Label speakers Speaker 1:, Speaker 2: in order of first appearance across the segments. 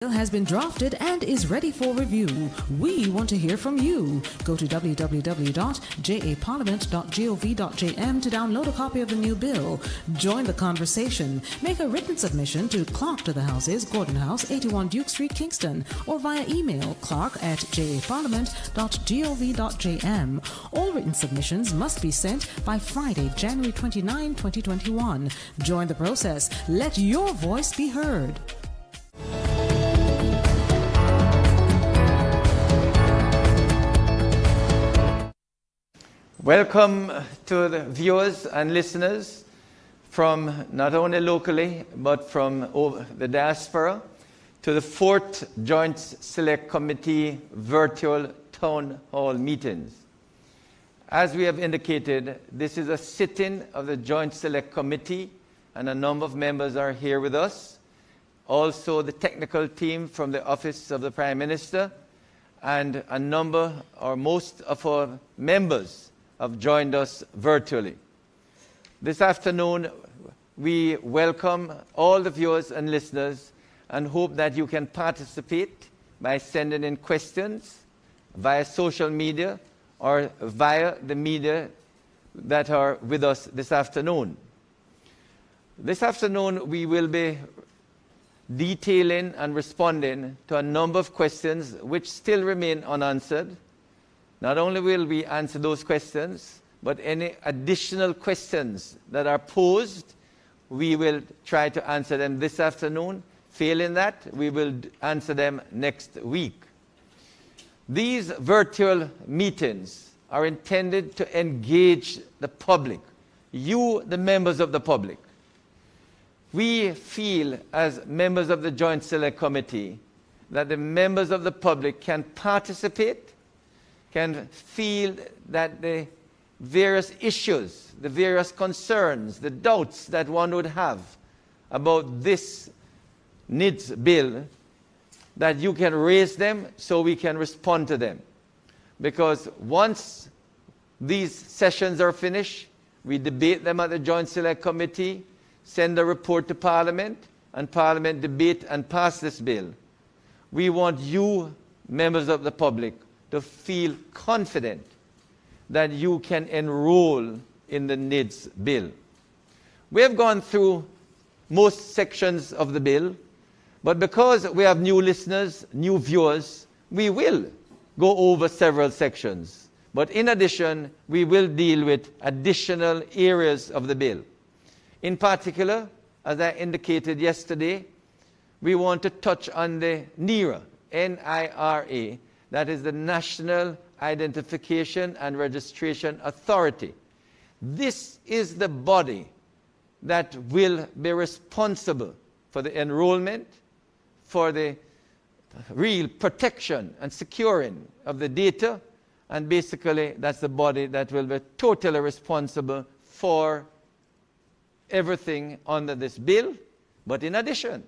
Speaker 1: Bill has been drafted and is ready for review. We want to hear from you. Go to www.japarliament.gov.jm to download a copy of the new bill. Join the conversation. Make a written submission to Clerk to the Houses, Gordon House, 81 Duke Street, Kingston, or via email clark@japarliament.gov.jm. All written submissions must be sent by Friday, January 29, 2021. Join the process. Let your voice be heard.
Speaker 2: Welcome to the viewers and listeners from not only locally but from over the diaspora to the 4th Joint Select Committee virtual town hall meetings. As we have indicated, this is a sit-in of the Joint Select Committee and a number of members are here with us. Also the technical team from the Office of the Prime Minister and a number or most of our members have joined us virtually. This afternoon, we welcome all the viewers and listeners and hope that you can participate by sending in questions via social media or via the media that are with us this afternoon. This afternoon, we will be detailing and responding to a number of questions which still remain unanswered. Not only will we answer those questions, but any additional questions that are posed, we will try to answer them this afternoon. Failing that, we will answer them next week. These virtual meetings are intended to engage the public, you, the members of the public. We feel, as members of the Joint Select Committee, that the members of the public can participate, can feel that the various issues, the various concerns, the doubts that one would have about this NIDS bill, that you can raise them so we can respond to them. Because once these sessions are finished, we debate them at the Joint Select Committee, send a report to Parliament, and Parliament debate and pass this bill. We want you, members of the public, to feel confident that you can enroll in the NIDS bill. We have gone through most sections of the bill, but because we have new listeners, new viewers, we will go over several sections. But in addition, we will deal with additional areas of the bill. In particular, as I indicated yesterday, we want to touch on the NIRA, N-I-R-A, that is the National Identification and Registration Authority. This is the body that will be responsible for the enrollment, for the real protection and securing of the data, and basically that's the body that will be totally responsible for everything under this bill. But in addition,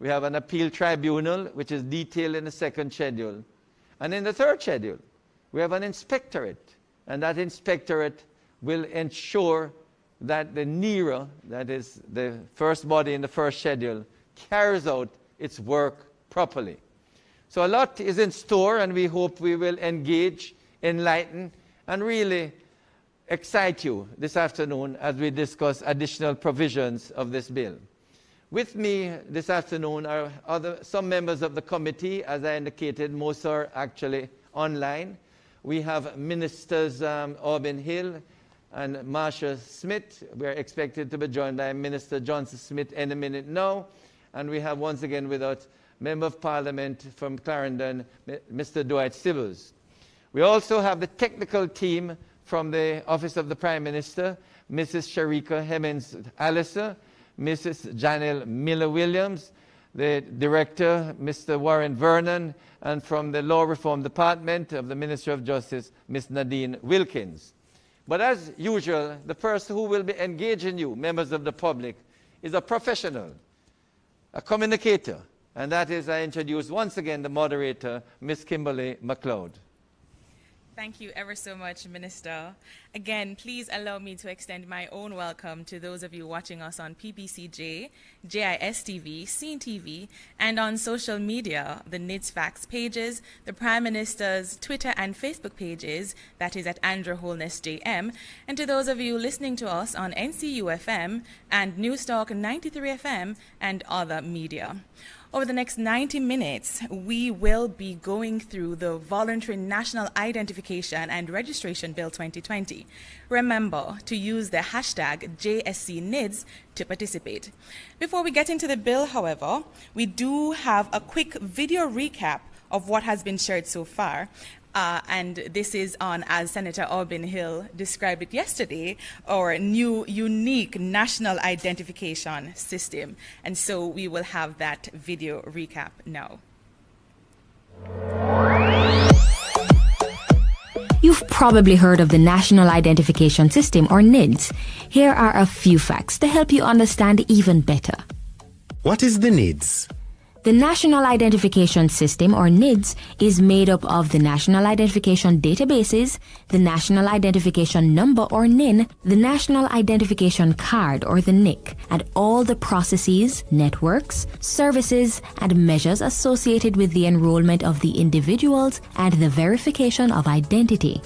Speaker 2: we have an appeal tribunal, which is detailed in the 2nd schedule. And in the 3rd schedule, we have an inspectorate, and that inspectorate will ensure that the NIRA, that is the first body in the 1st schedule, carries out its work properly. So a lot is in store, and we hope we will engage, enlighten, and really excite you this afternoon as we discuss additional provisions of this bill. With me this afternoon are some members of the committee. As I indicated, most are actually online. We have Ministers Aubin Hill and Marsha Smith. We are expected to be joined by Minister Johnson Smith any minute now. And we have once again with us Member of Parliament from Clarendon, Mr. Dwight Civils. We also have the technical team from the Office of the Prime Minister, Mrs. Sharika Hemmings-Allister, Mrs. Janelle Miller-Williams, the Director, Mr. Warren Vernon, and from the Law Reform Department of the Ministry of Justice, Ms. Nadine Wilkins. But as usual, the person who will be engaging you, members of the public, is a professional, a communicator, and that is, I introduce once again the moderator, Ms. Kimberly MacLeod.
Speaker 3: Thank you ever so much, Minister. Again, please allow me to extend my own welcome to those of you watching us on PBCJ, JIS TV, Scene TV, and on social media, the NIDS Facts pages, the Prime Minister's Twitter and Facebook pages, that is at Andrew Holness JM, and to those of you listening to us on NCU FM and Newstalk 93 FM and other media. Over the next 90 minutes, we will be going through the Voluntary National Identification and Registration Bill 2020. Remember to use the hashtag JSCNIDS to participate. Before we get into the bill, however, we do have a quick video recap of what has been shared so far. And this is on, as Senator Aubin Hill described it yesterday, our new unique national identification system. And so we will have that video recap now.
Speaker 4: You've probably heard of the National Identification System, or NIDS. Here are a few facts to help you understand even better.
Speaker 5: What is the NIDS?
Speaker 4: The National Identification System, or NIDS, is made up of the National Identification Databases, the National Identification Number, or NIN, the National Identification Card, or the NIC, and all the processes, networks, services, and measures associated with the enrollment of the individuals and the verification of identity.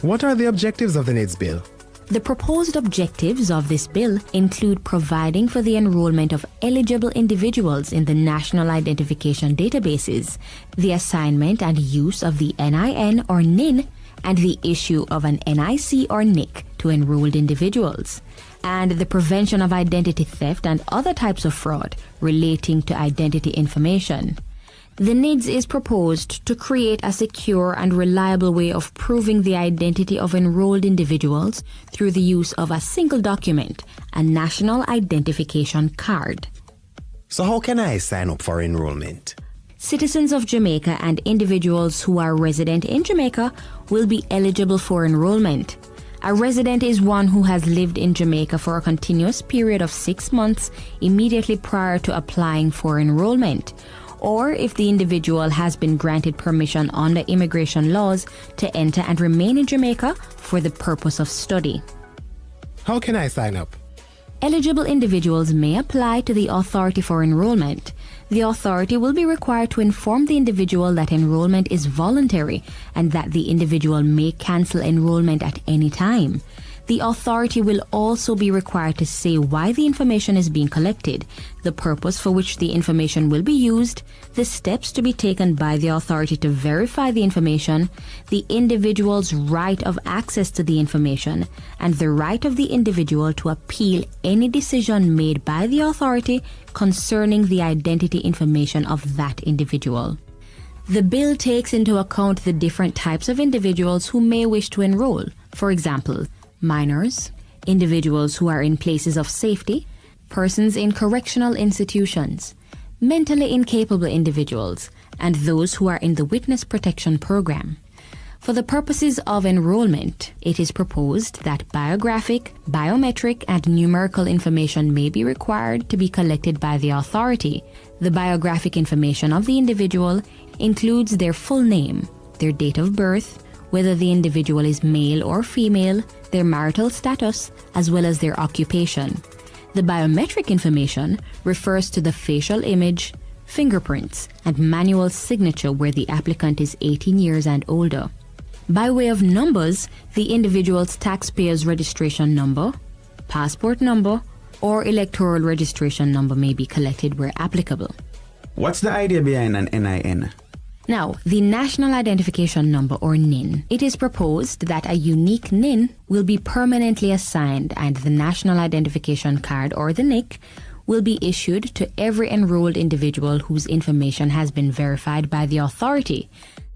Speaker 5: What are the objectives of the NIDS bill?
Speaker 4: The proposed objectives of this bill include providing for the enrollment of eligible individuals in the National Identification Databases, the assignment and use of the NIN or NIN, and the issue of an NIC or NIC to enrolled individuals, and the prevention of identity theft and other types of fraud relating to identity information. The NIDS is proposed to create a secure and reliable way of proving the identity of enrolled individuals through the use of a single document, a National Identification Card.
Speaker 5: So how can I sign up for enrollment?
Speaker 4: Citizens of Jamaica and individuals who are resident in Jamaica will be eligible for enrollment. A resident is one who has lived in Jamaica for a continuous period of 6 months immediately prior to applying for enrollment, or if the individual has been granted permission under immigration laws to enter and remain in Jamaica for the purpose of study.
Speaker 5: How can I sign up?
Speaker 4: Eligible individuals may apply to the authority for enrollment. The authority will be required to inform the individual that enrollment is voluntary and that the individual may cancel enrollment at any time. The authority will also be required to say why the information is being collected, the purpose for which the information will be used, the steps to be taken by the authority to verify the information, the individual's right of access to the information, and the right of the individual to appeal any decision made by the authority concerning the identity information of that individual. The bill takes into account the different types of individuals who may wish to enroll. For example, minors, individuals who are in places of safety, persons in correctional institutions, mentally incapable individuals, and those who are in the Witness Protection Program. For the purposes of enrollment, it is proposed that biographic, biometric, and numerical information may be required to be collected by the authority. The biographic information of the individual includes their full name, their date of birth, whether the individual is male or female, their marital status, as well as their occupation. The biometric information refers to the facial image, fingerprints, and manual signature where the applicant is 18 years and older. By way of numbers, the individual's taxpayer's registration number, passport number, or electoral registration number may be collected where applicable.
Speaker 6: What's the idea behind an NIN?
Speaker 4: Now, the National Identification Number, or NIN. It is proposed that a unique NIN will be permanently assigned and the National Identification Card, or the NIC, will be issued to every enrolled individual whose information has been verified by the authority.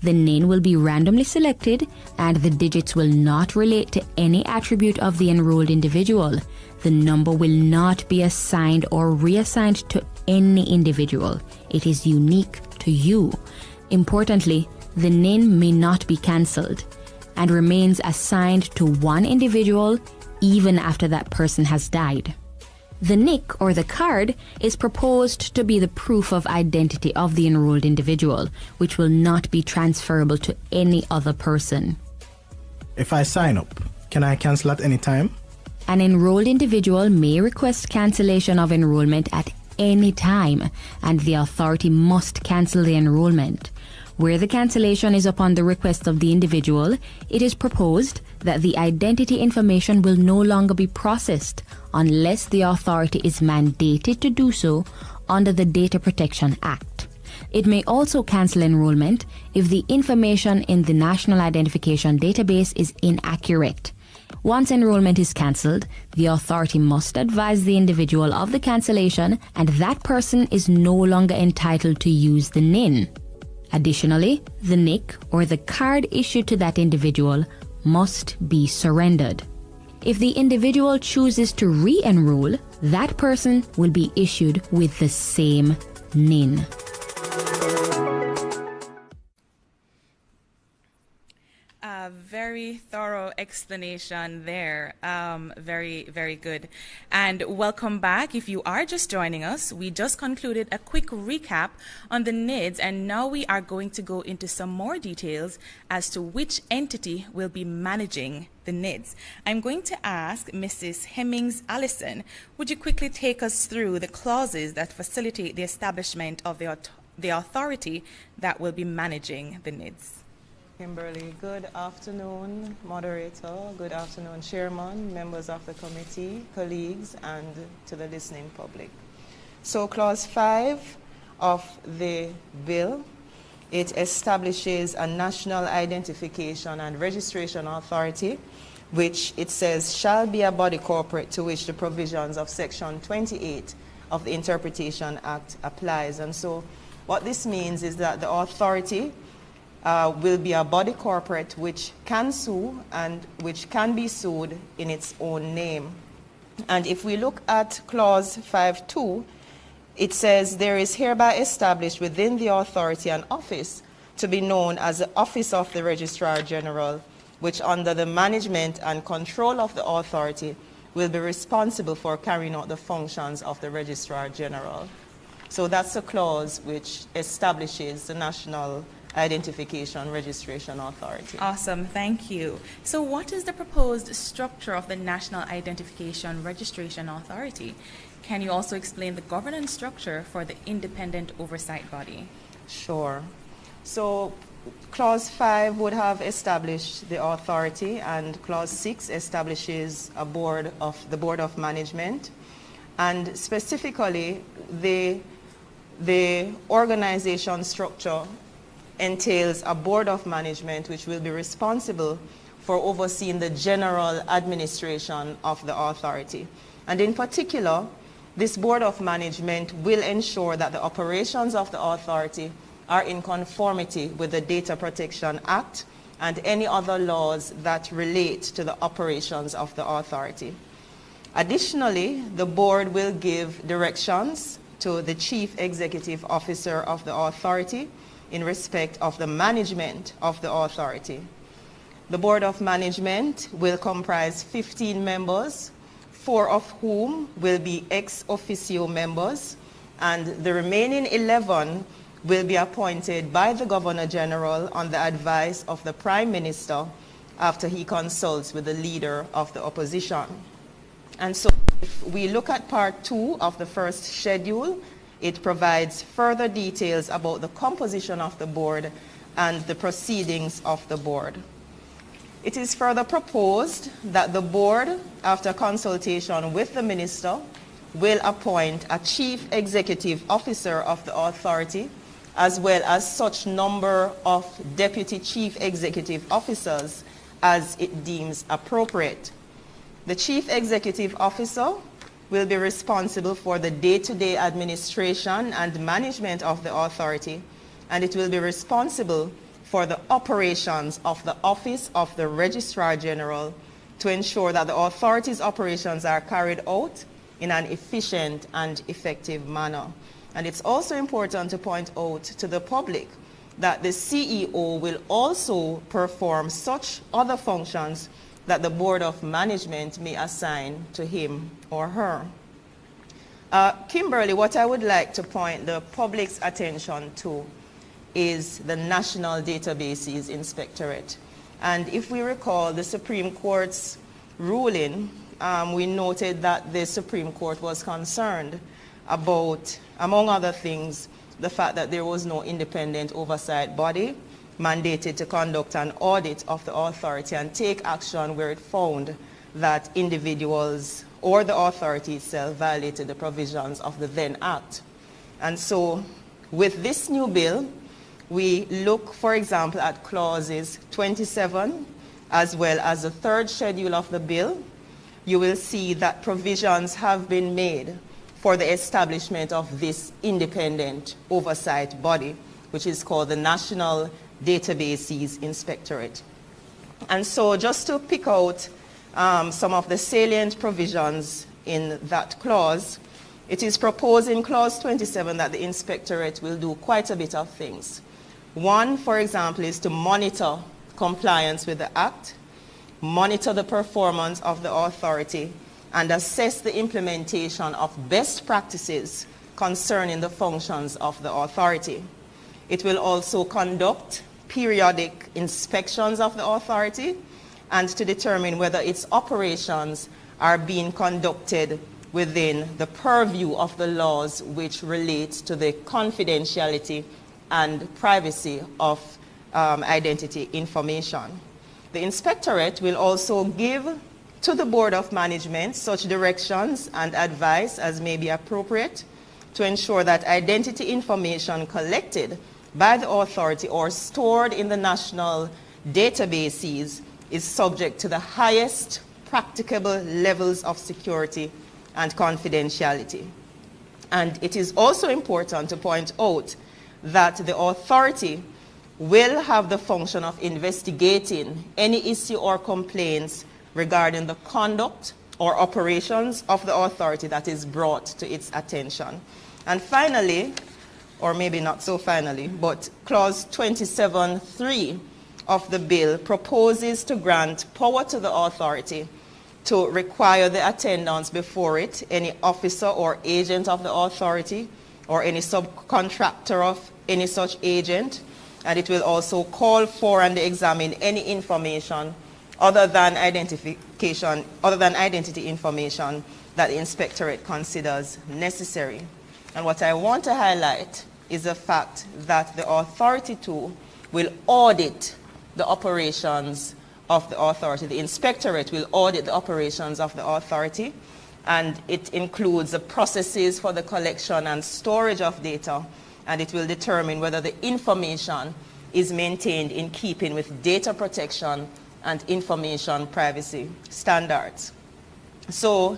Speaker 4: The NIN will be randomly selected and the digits will not relate to any attribute of the enrolled individual. The number will not be assigned or reassigned to any individual. It is unique to you. Importantly, the NIN may not be cancelled and remains assigned to one individual even after that person has died. The NIC, or the card, is proposed to be the proof of identity of the enrolled individual, which will not be transferable to any other person.
Speaker 7: If I sign up, can I cancel at any time?
Speaker 4: An enrolled individual may request cancellation of enrollment at any time, and the authority must cancel the enrollment. Where the cancellation is upon the request of the individual, it is proposed that the identity information will no longer be processed unless the authority is mandated to do so under the Data Protection Act. It may also cancel enrollment if the information in the National Identification Database is inaccurate. Once enrollment is cancelled, the authority must advise the individual of the cancellation, and that person is no longer entitled to use the NIN. Additionally, the NIC or the card issued to that individual must be surrendered. If the individual chooses to re-enroll, that person will be issued with the same NIN.
Speaker 3: Very thorough explanation there. Very, very good. And welcome back. If you are just joining us, we just concluded a quick recap on the NIDS, and now we are going to go into some more details as to which entity will be managing the NIDS. I'm going to ask Mrs. Hemmings Allison, would you quickly take us through the clauses that facilitate the establishment of the authority that will be managing the NIDS?
Speaker 8: Kimberly, good afternoon, moderator, good afternoon, chairman, members of the committee, colleagues, and to the listening public. So clause 5 of the bill, it establishes a national identification and registration authority, which it says shall be a body corporate to which the provisions of section 28 of the Interpretation Act applies. And so what this means is that the authority will be a body corporate which can sue and which can be sued in its own name. And if we look at clause 5.2, it says there is hereby established within the authority an office to be known as the Office of the Registrar General, which under the management and control of the authority will be responsible for carrying out the functions of the Registrar General. So that's a clause which establishes the National Identification Registration Authority.
Speaker 3: Awesome, thank you. So what is the proposed structure of the National Identification Registration Authority? Can you also explain the governance structure for the independent oversight body?
Speaker 8: Sure. So clause 5 would have established the authority, and clause 6 establishes the board of management, and specifically the organization structure entails a board of management which will be responsible for overseeing the general administration of the authority. And in particular, this board of management will ensure that the operations of the authority are in conformity with the Data Protection Act and any other laws that relate to the operations of the authority. Additionally, the board will give directions to the Chief Executive Officer of the authority in respect of the management of the authority. The Board of Management will comprise 15 members, 4 of whom will be ex officio members, and the remaining 11 will be appointed by the Governor General on the advice of the Prime Minister after he consults with the Leader of the Opposition. And so if we look at part 2 of the first schedule, it provides further details about the composition of the board and the proceedings of the board. It is further proposed that the board, after consultation with the minister, will appoint a chief executive officer of the authority, as well as such number of deputy chief executive officers as it deems appropriate. The chief executive officer will be responsible for the day-to-day administration and management of the authority, and it will be responsible for the operations of the Office of the Registrar General to ensure that the authority's operations are carried out in an efficient and effective manner. And it's also important to point out to the public that the CEO will also perform such other functions that the Board of Management may assign to him or her. Kimberly, what I would like to point the public's attention to is the National Databases Inspectorate. And if we recall the Supreme Court's ruling, we noted that the Supreme Court was concerned about, among other things, the fact that there was no independent oversight body mandated to conduct an audit of the authority and take action where it found that individuals or the authority itself violated the provisions of the then Act. And so with this new bill, we look, for example, at clauses 27 as well as the third schedule of the bill. You will see that provisions have been made for the establishment of this independent oversight body, which is called the National Databases Inspectorate. And so just to pick out some of the salient provisions in that clause, it is proposed in clause 27 that the inspectorate will do quite a bit of things. One, for example, is to monitor compliance with the Act, monitor the performance of the authority, and assess the implementation of best practices concerning the functions of the authority. It will also conduct periodic inspections of the authority and to determine whether its operations are being conducted within the purview of the laws which relate to the confidentiality and privacy of identity information. The inspectorate will also give to the Board of Management such directions and advice as may be appropriate to ensure that identity information collected by the authority or stored in the national databases is subject to the highest practicable levels of security and confidentiality. And it is also important to point out that the authority will have the function of investigating any issue or complaints regarding the conduct or operations of the authority that is brought to its attention. And finally, or maybe not so finally, but clause 27.3 of the bill proposes to grant power to the authority to require the attendance before it any officer or agent of the authority or any subcontractor of any such agent, and it will also call for and examine any information other than identity information that the inspectorate considers necessary. And what I want to highlight is the fact that the authority too will audit the operations of the authority. The inspectorate will audit the operations of the authority, and it includes the processes for the collection and storage of data, and it will determine whether the information is maintained in keeping with data protection and information privacy standards. So,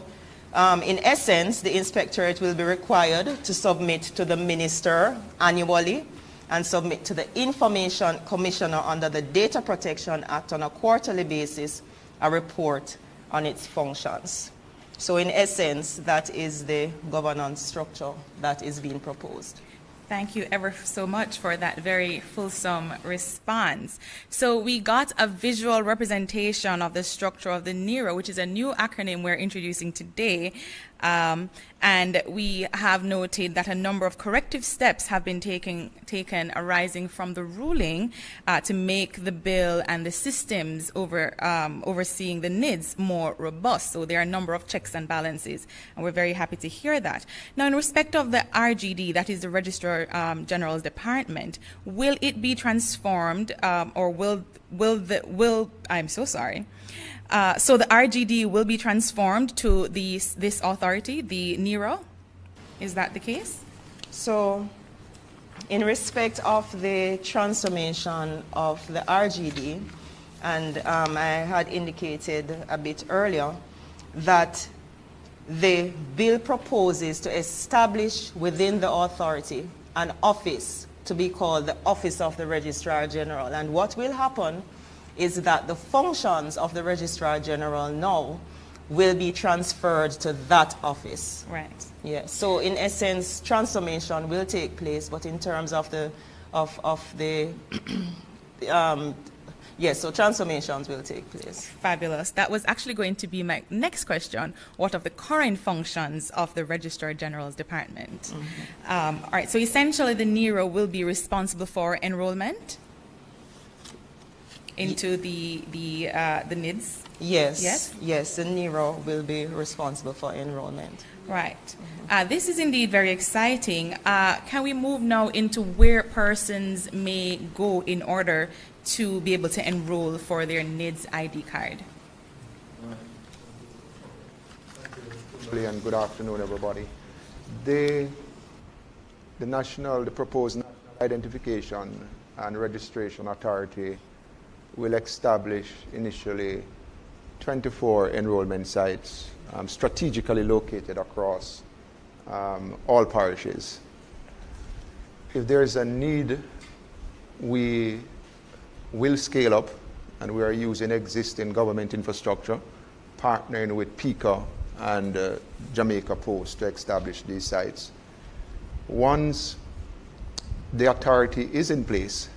Speaker 8: in essence, the inspectorate will be required to submit to the minister annually and submit to the Information Commissioner under the Data Protection Act on a quarterly basis a report on its functions. So in essence, that is the governance structure that is being proposed.
Speaker 3: Thank you ever so much for that very fulsome response. So we got a visual representation of the structure of the NERO, which is a new acronym we're introducing today. And we have noted that a number of corrective steps have been taken arising from the ruling to make the bill and the systems overseeing the NIDS more robust. So there are a number of checks and balances, and we're very happy to hear that. Now, in respect of the RGD, that is the Registrar General's Department, will it be transformed, or I'm so sorry. So the RGD will be transformed to this authority, the NERO? Is that the case?
Speaker 8: So, in respect of the transformation of the RGD, and I had indicated a bit earlier that the bill proposes to establish within the authority an office to be called the Office of the Registrar General. And what will happen is that the functions of the Registrar General now will be transferred to that office.
Speaker 3: Right.
Speaker 8: Yes. So in essence, transformation will take place, but in terms of the yes, so transformations will take place.
Speaker 3: Fabulous. That was actually going to be my next question. What of the current functions of the Registrar General's Department? Mm-hmm. All right, so essentially the NERO will be responsible for enrollment? into the NIDS?
Speaker 8: Yes.
Speaker 3: Yes?
Speaker 8: Yes, the NERO will be responsible for enrollment.
Speaker 3: Right. This is indeed very exciting. Can we move now into where persons may go in order to be able to enroll for their NIDS ID card?
Speaker 9: And good afternoon, everybody. The proposed National Identification and Registration Authority will establish initially 24 enrollment sites strategically located across all parishes. If there is a need, we will scale up, and we are using existing government infrastructure, partnering with PICA and Jamaica Post to establish these sites. Once the authority is in place,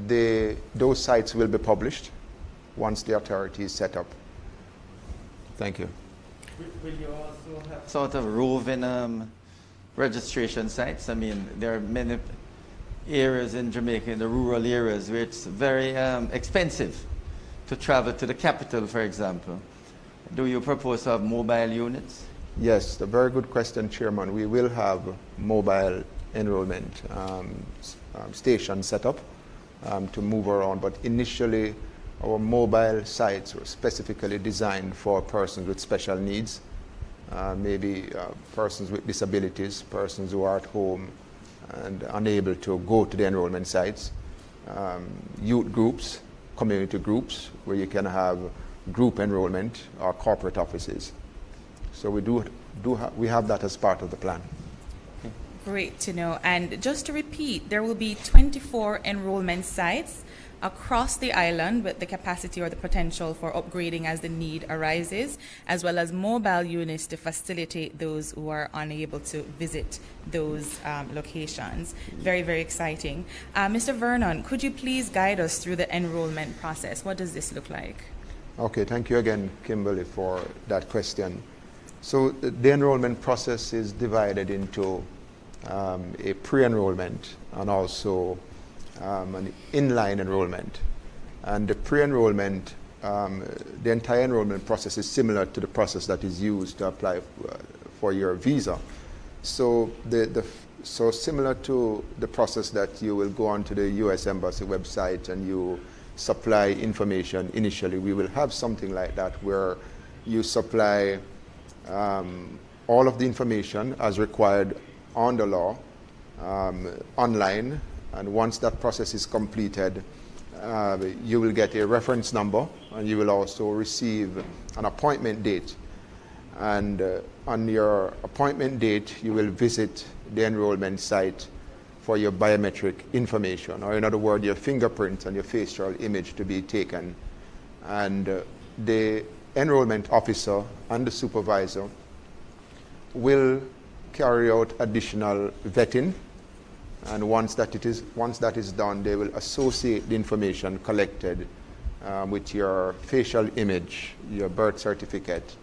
Speaker 9: those sites will be published once the authority is set up. Thank you.
Speaker 2: Will you also have sort of roving registration sites? I mean, there are many areas in Jamaica, in the rural areas, where it's very expensive to travel to the capital, for example. Do you propose to have mobile units?
Speaker 9: Yes, a very good question, Chairman. We will have mobile enrollment stations set up to move around, but initially our mobile sites were specifically designed for persons with special needs, maybe persons with disabilities, persons who are at home and unable to go to the enrollment sites, youth groups, community groups, where you can have group enrollment, or corporate offices. So we have that as part of the plan.
Speaker 3: Great to know. And just to repeat, there will be 24 enrollment sites across the island with the capacity or the potential for upgrading as the need arises, as well as mobile units to facilitate those who are unable to visit those locations. Very, very exciting. Mr. Vernon, could you please guide us through the enrollment process? What does this look like?
Speaker 9: Okay, thank you again, Kimberly, for that question. So the enrollment process is divided into a pre-enrollment and also an inline enrollment. And the pre-enrollment, the entire enrollment process is similar to the process that is used to apply for your visa. So so similar to the process that you will go onto the U.S. Embassy website and you supply information initially, we will have something like that where you supply all of the information as required on the law online, and once that process is completed, you will get a reference number, and you will also receive an appointment date. And on your appointment date, you will visit the enrollment site for your biometric information, or in other words, your fingerprint and your facial image to be taken. And the enrollment officer and the supervisor will carry out additional vetting, and once that is done, they will associate the information collected with your facial image, your birth certificate,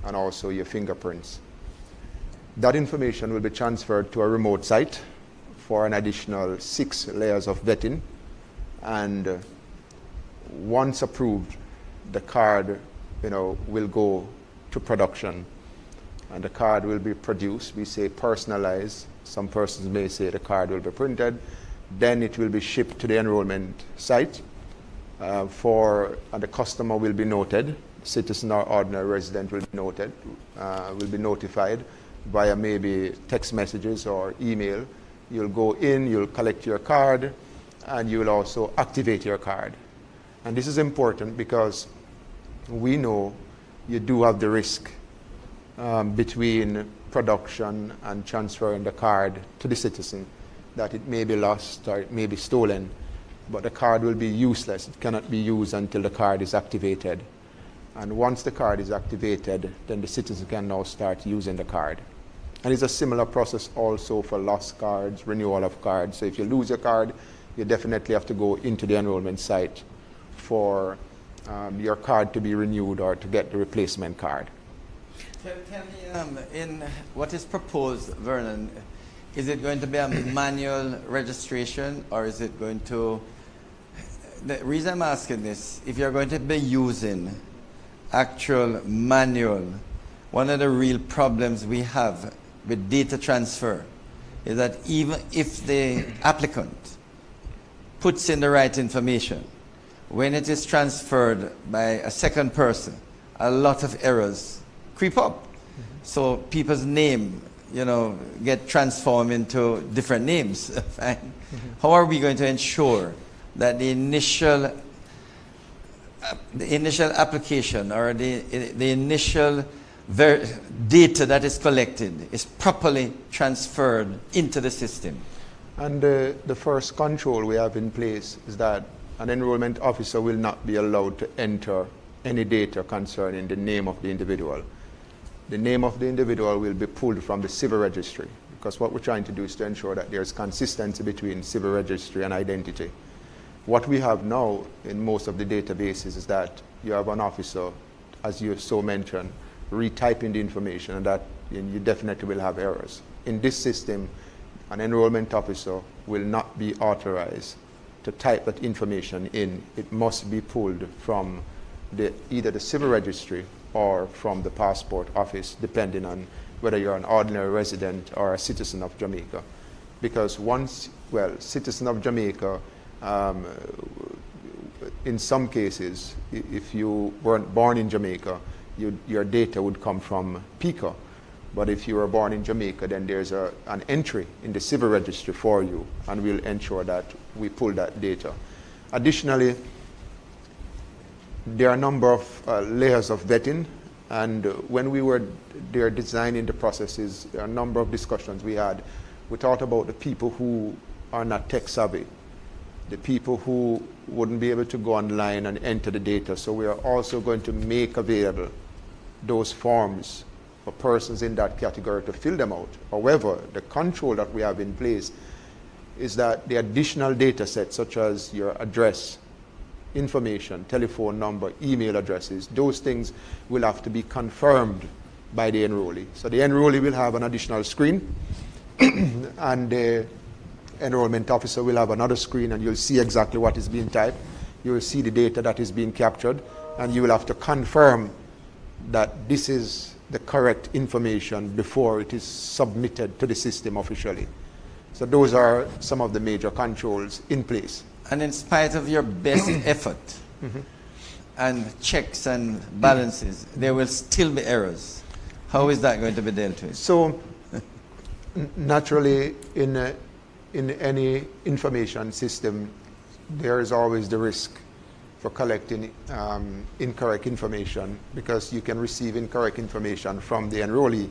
Speaker 9: and also your fingerprints. That information will be transferred to a remote site for an additional 6 layers of vetting, and once approved, the card will go to production, and the card will be produced. We say personalized. Some persons may say the card will be printed. Then it will be shipped to the enrollment site and the customer will be noted. Citizen or ordinary resident will be notified via maybe text messages or email. You'll go in, you'll collect your card, and you will also activate your card. And this is important because we know you do have the risk between production and transferring the card to the citizen, that it may be lost or it may be stolen, but the card will be useless. It cannot be used until the card is activated. And once the card is activated, then the citizen can now start using the card. And it's a similar process also for lost cards, renewal of cards. So if you lose your card, you definitely have to go into the enrollment site for your card to be renewed or to get the replacement card.
Speaker 2: Tell me, in what is proposed, Vernon, is it going to be a manual registration, or is it going to the reason I'm asking this, if you're going to be using actual manual, one of the real problems we have with data transfer is that even if the applicant puts in the right information, when it is transferred by a second person, a lot of errors creep up. So people's name, get transformed into different names. How are we going to ensure that the initial application or the initial data that is collected is properly transferred into the system?
Speaker 9: And the first control we have in place is that an enrollment officer will not be allowed to enter any data concerning the name of the individual. The name of the individual will be pulled from the civil registry, because what we're trying to do is to ensure that there's consistency between civil registry and identity. What we have now in most of the databases is that you have an officer, as you so mentioned, retyping the information, and that you definitely will have errors. In this system, an enrollment officer will not be authorized to type that information in. It must be pulled from either the civil registry or from the passport office, depending on whether you're an ordinary resident or a citizen of Jamaica. Because citizen of Jamaica, in some cases, if you weren't born in Jamaica, your data would come from PICA. But if you were born in Jamaica, then there's an entry in the civil registry for you, and we'll ensure that we pull that data. Additionally, there are a number of layers of vetting, and when we were there designing the processes, there are a number of discussions we had. We thought about the people who are not tech savvy, the people who wouldn't be able to go online and enter the data. So we are also going to make available those forms for persons in that category to fill them out. However, the control that we have in place is that the additional data sets, such as your address, information, telephone number, email addresses, those things will have to be confirmed by the enrollee. So the enrollee will have an additional screen and the enrollment officer will have another screen, and you'll see exactly what is being typed. You will see the data that is being captured, and you will have to confirm that this is the correct information before it is submitted to the system officially. So those are some of the major controls in place.
Speaker 2: And in spite of your best effort and checks and balances, there will still be errors. How is that going to be dealt with?
Speaker 9: So naturally, in any information system, there is always the risk for collecting incorrect information, because you can receive incorrect information from the enrollee.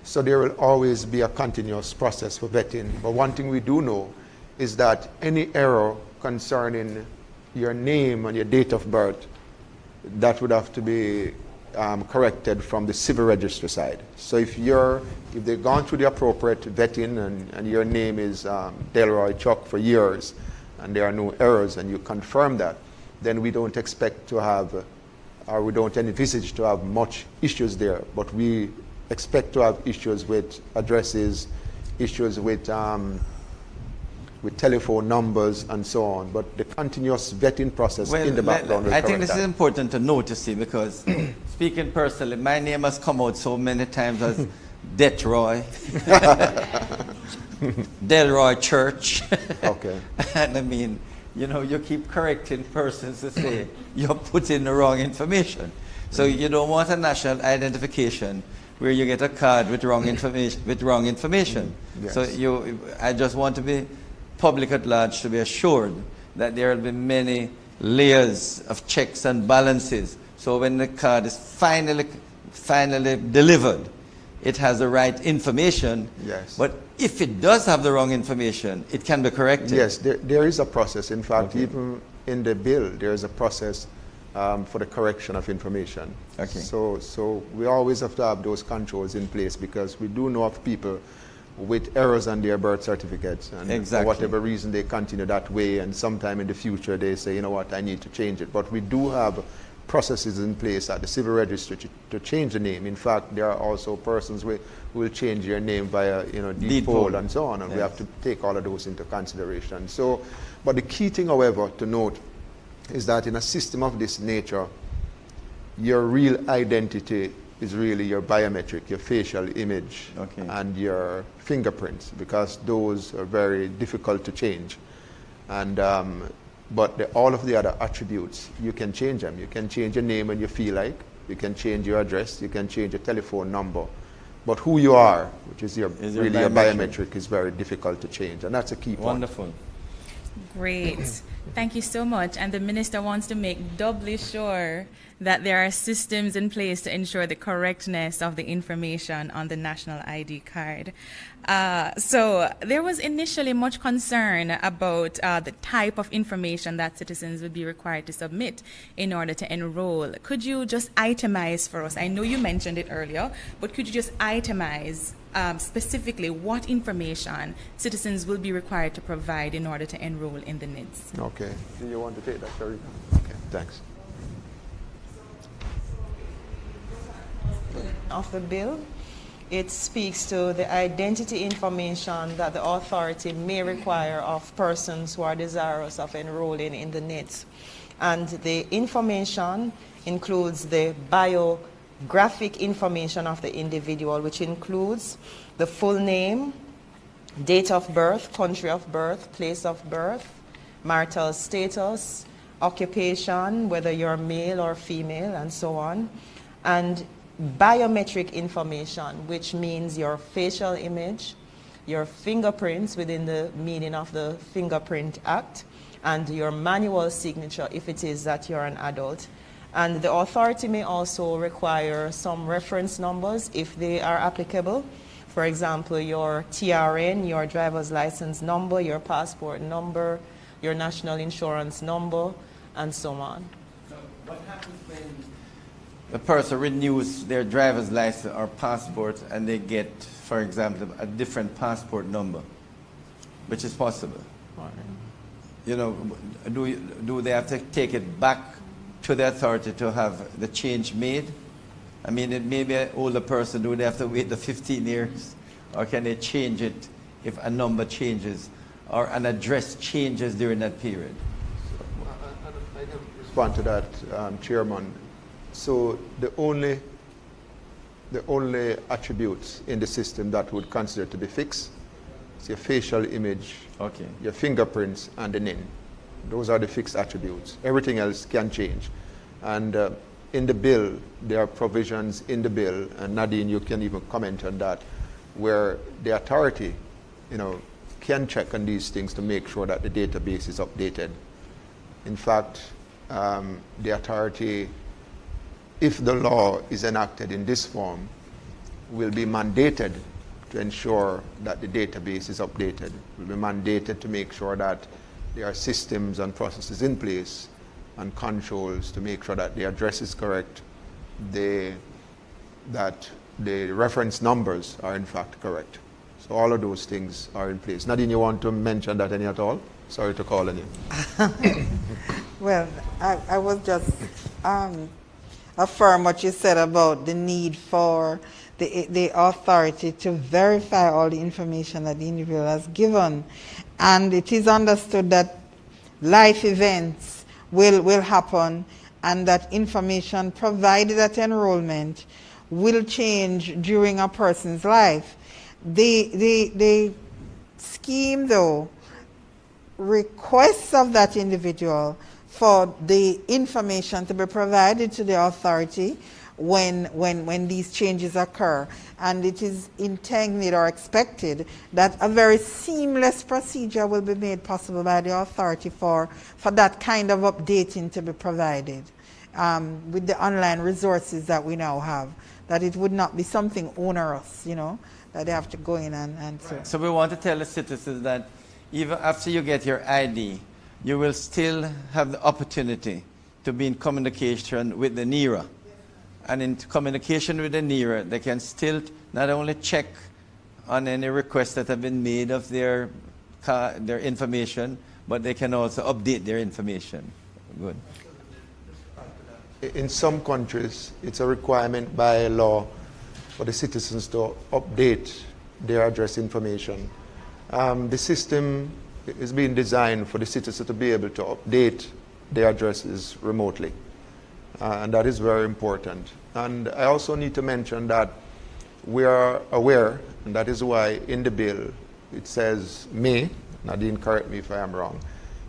Speaker 9: So there will always be a continuous process for vetting. But one thing we do know is that any error concerning your name and your date of birth, that would have to be corrected from the civil register side. So if they've gone through the appropriate vetting and your name is Delroy Chuck for years and there are no errors, and you confirm that, then we don't expect to have, or we don't envisage to have much issues there. But we expect to have issues with addresses, issues with telephone numbers and so on. But the continuous vetting process in the background will
Speaker 2: I think this
Speaker 9: that.
Speaker 2: is important to note, you see, because speaking personally, my name has come out so many times as Detroy, Delroy Church.
Speaker 9: Okay.
Speaker 2: And I mean, you keep correcting persons to say you're putting the wrong information. So you don't want a national identification where you get a card with wrong information.
Speaker 9: Yes.
Speaker 2: So I just want to be public at large to be assured that there will be many layers of checks and balances. So when the card is finally delivered, it has the right information.
Speaker 9: Yes.
Speaker 2: But if it does have the wrong information, it can be corrected.
Speaker 9: Yes, there is a process. In fact, even in the bill, there is a process for the correction of information.
Speaker 2: Okay.
Speaker 9: So we always have to have those controls in place, because we do know of people with errors on their birth certificates, and
Speaker 2: exactly.
Speaker 9: for whatever reason they continue that way, and sometime in the future they say, you know what, I need to change it. But we do have processes in place at the civil registry to change the name. In fact, there are also persons who will change their name via deed poll and so on, and we have to take all of those into consideration. So, but the key thing, however, to note is that in a system of this nature, your real identity is really your biometric, your facial image, and your fingerprints, because those are very difficult to change. And but all of the other attributes, you can change them. You can change your name when you feel like. You can change your address. You can change your telephone number. But who you are, which is really your biometric, is very difficult to change. And that's a key point.
Speaker 2: Wonderful.
Speaker 3: Great. Thank you so much. And the minister wants to make doubly sure that there are systems in place to ensure the correctness of the information on the national ID card. So there was initially much concern about the type of information that citizens would be required to submit in order to enroll. Could you just itemize for us? I know you mentioned it earlier, but could you just itemize specifically what information citizens will be required to provide in order to enroll in the NIDS?
Speaker 9: Okay. Do you want to take that, Sharika? Okay, thanks.
Speaker 8: Of the bill, it speaks to the identity information that the authority may require of persons who are desirous of enrolling in the NIDS. And the information includes the biographic information of the individual, which includes the full name, date of birth, country of birth, place of birth, marital status, occupation, whether you're male or female, and so on, and biometric information, which means your facial image, your fingerprints within the meaning of the Fingerprint Act, and your manual signature if it is that you're an adult. And the authority may also require some reference numbers if they are applicable. For example, your TRN, your driver's license number, your passport number, your national insurance number, and so on.
Speaker 2: So what happens when the person renews their driver's license or passport and they get, for example, a different passport number, which is possible? You know, do they have to take it back to the authority to have the change made? I mean, it may be an older person. Do they have to wait the 15 years? Or can they change it if a number changes or an address changes during that period?
Speaker 9: So, I can respond to that, Chairman. So the only attributes in the system that would consider to be fixed is your facial image, your fingerprints, and the name. Those are the fixed attributes. Everything else can change. And in the bill, there are provisions in the bill, and Nadine, you can even comment on that, where the authority, can check on these things to make sure that the database is updated. In fact, the authority, if the law is enacted in this form, will be mandated to ensure that the database is updated. Will be mandated to make sure that there are systems and processes in place and controls to make sure that the address is correct, that the reference numbers are in fact correct. So all of those things are in place. Nadine, you want to mention that any at all? Sorry to call on you.
Speaker 10: Well, I was just affirm what you said about the need for the authority to verify all the information that the individual has given. And it is understood that life events will happen and that information provided at enrollment will change during a person's life. The scheme, though, requests of that individual for the information to be provided to the authority when these changes occur. And it is intended or expected that a very seamless procedure will be made possible by the authority for that kind of updating to be provided with the online resources that we now have, that it would not be something onerous, that they have to go in and so.
Speaker 2: So we want to tell the citizens that even after you get your ID, you will still have the opportunity to be in communication with the NERA. And in communication with the NERA, they can still not only check on any requests that have been made of their information, but they can also update their information. Good.
Speaker 9: In some countries, it's a requirement by law for the citizens to update their address information. The system is being designed for the citizen to be able to update their addresses remotely. And that is very important. And I also need to mention that we are aware, and that is why in the bill it says may, Nadine, correct me if I am wrong,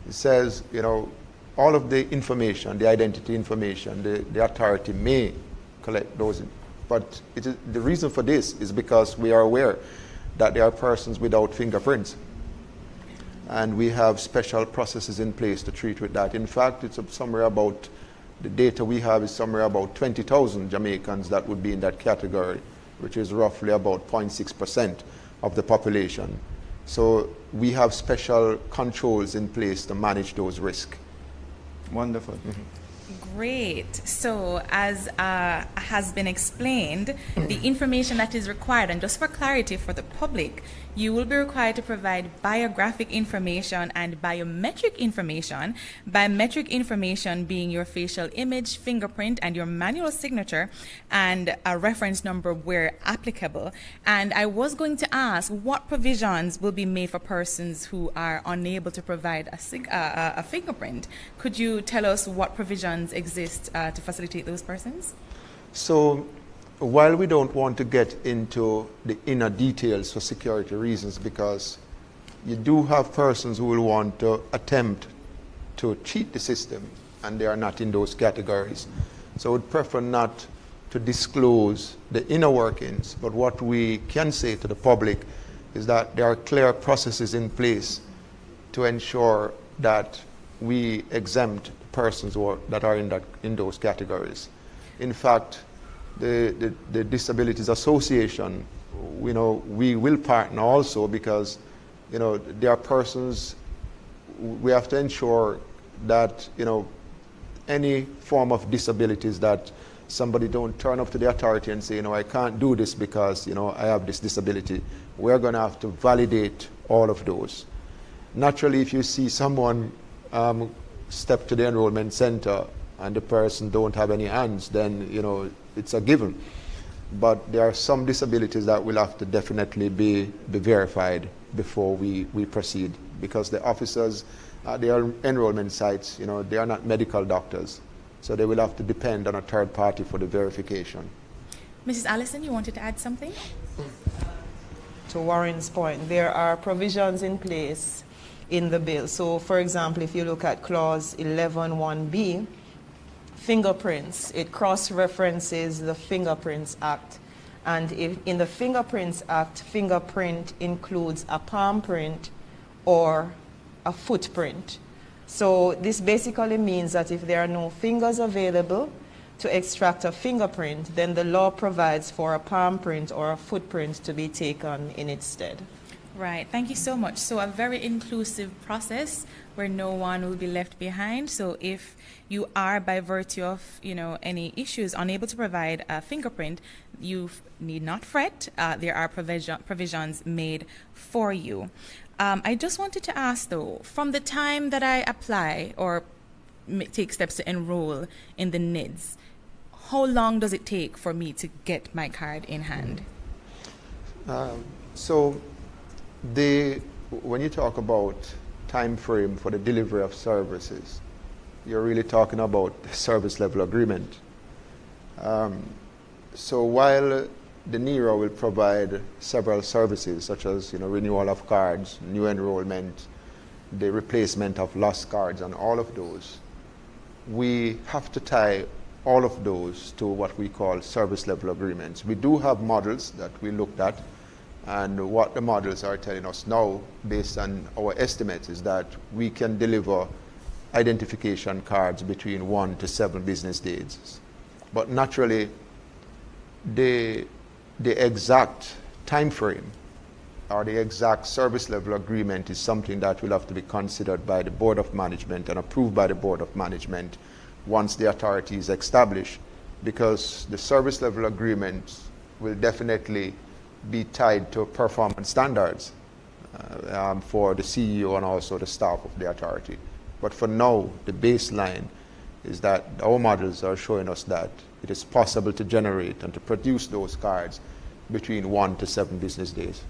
Speaker 9: it says, you know, all of the information, the identity information, the authority may collect those. But the reason for this is because we are aware that there are persons without fingerprints. And we have special processes in place to treat with that. In fact, it's somewhere about, the data we have is somewhere about 20,000 Jamaicans that would be in that category, which is roughly about 0.6% of the population. So we have special controls in place to manage those risks.
Speaker 2: Wonderful.
Speaker 3: Great. So as has been explained, the information that is required, and just for clarity for the public, you will be required to provide biographic information and biometric information. Biometric information being your facial image, fingerprint, and your manual signature, and a reference number where applicable. And I was going to ask, what provisions will be made for persons who are unable to provide a fingerprint? Could you tell us what provisions exist to facilitate those persons?
Speaker 9: So, while we don't want to get into the inner details for security reasons, because you do have persons who will want to attempt to cheat the system, and they are not in those categories. So I would prefer not to disclose the inner workings, but what we can say to the public is that there are clear processes in place to ensure that we exempt persons that are in those categories. In fact, the Disabilities Association, we will partner also, because there are persons, we have to ensure that any form of disabilities, that somebody don't turn up to the authority and say, I can't do this because I have this disability. We're going to have to validate all of those. Naturally, if you see someone step to the enrollment center and the person don't have any hands, then it's a given. But there are some disabilities that will have to definitely be verified before we proceed, because the officers at the enrollment sites, they are not medical doctors, so they will have to depend on a third party for the verification.
Speaker 3: Mrs. Allison, you wanted to add something?
Speaker 8: To Warren's point, there are provisions in place in the bill. So, for example, if you look at clause 11(1)(b), fingerprints, it cross-references the Fingerprints Act. And in the Fingerprints Act, fingerprint includes a palm print or a footprint. So this basically means that if there are no fingers available to extract a fingerprint, then the law provides for a palm print or a footprint to be taken in its stead.
Speaker 3: Right, thank you so much. So a very inclusive process where no one will be left behind. So if you are, by virtue of any issues, unable to provide a fingerprint, you need not fret. There are provisions made for you. I just wanted to ask though, from the time that I apply or take steps to enroll in the NIDS, how long does it take for me to get my card in hand?
Speaker 9: When you talk about time frame for the delivery of services, you're really talking about the service level agreement. So while the NERA will provide several services such as renewal of cards, new enrollment, the replacement of lost cards, and all of those, we have to tie all of those to what we call service level agreements. We do have models that we looked at, and what the models are telling us now, based on our estimates, is that we can deliver identification cards between 1 to 7 business days. But naturally, the exact time frame or the exact service level agreement is something that will have to be considered by the Board of Management and approved by the Board of Management once the authority is established, because the service level agreement will definitely be tied to performance standards for the CEO and also the staff of the authority. But for now, the baseline is that our models are showing us that it is possible to generate and to produce those cards between 1 to 7 business days.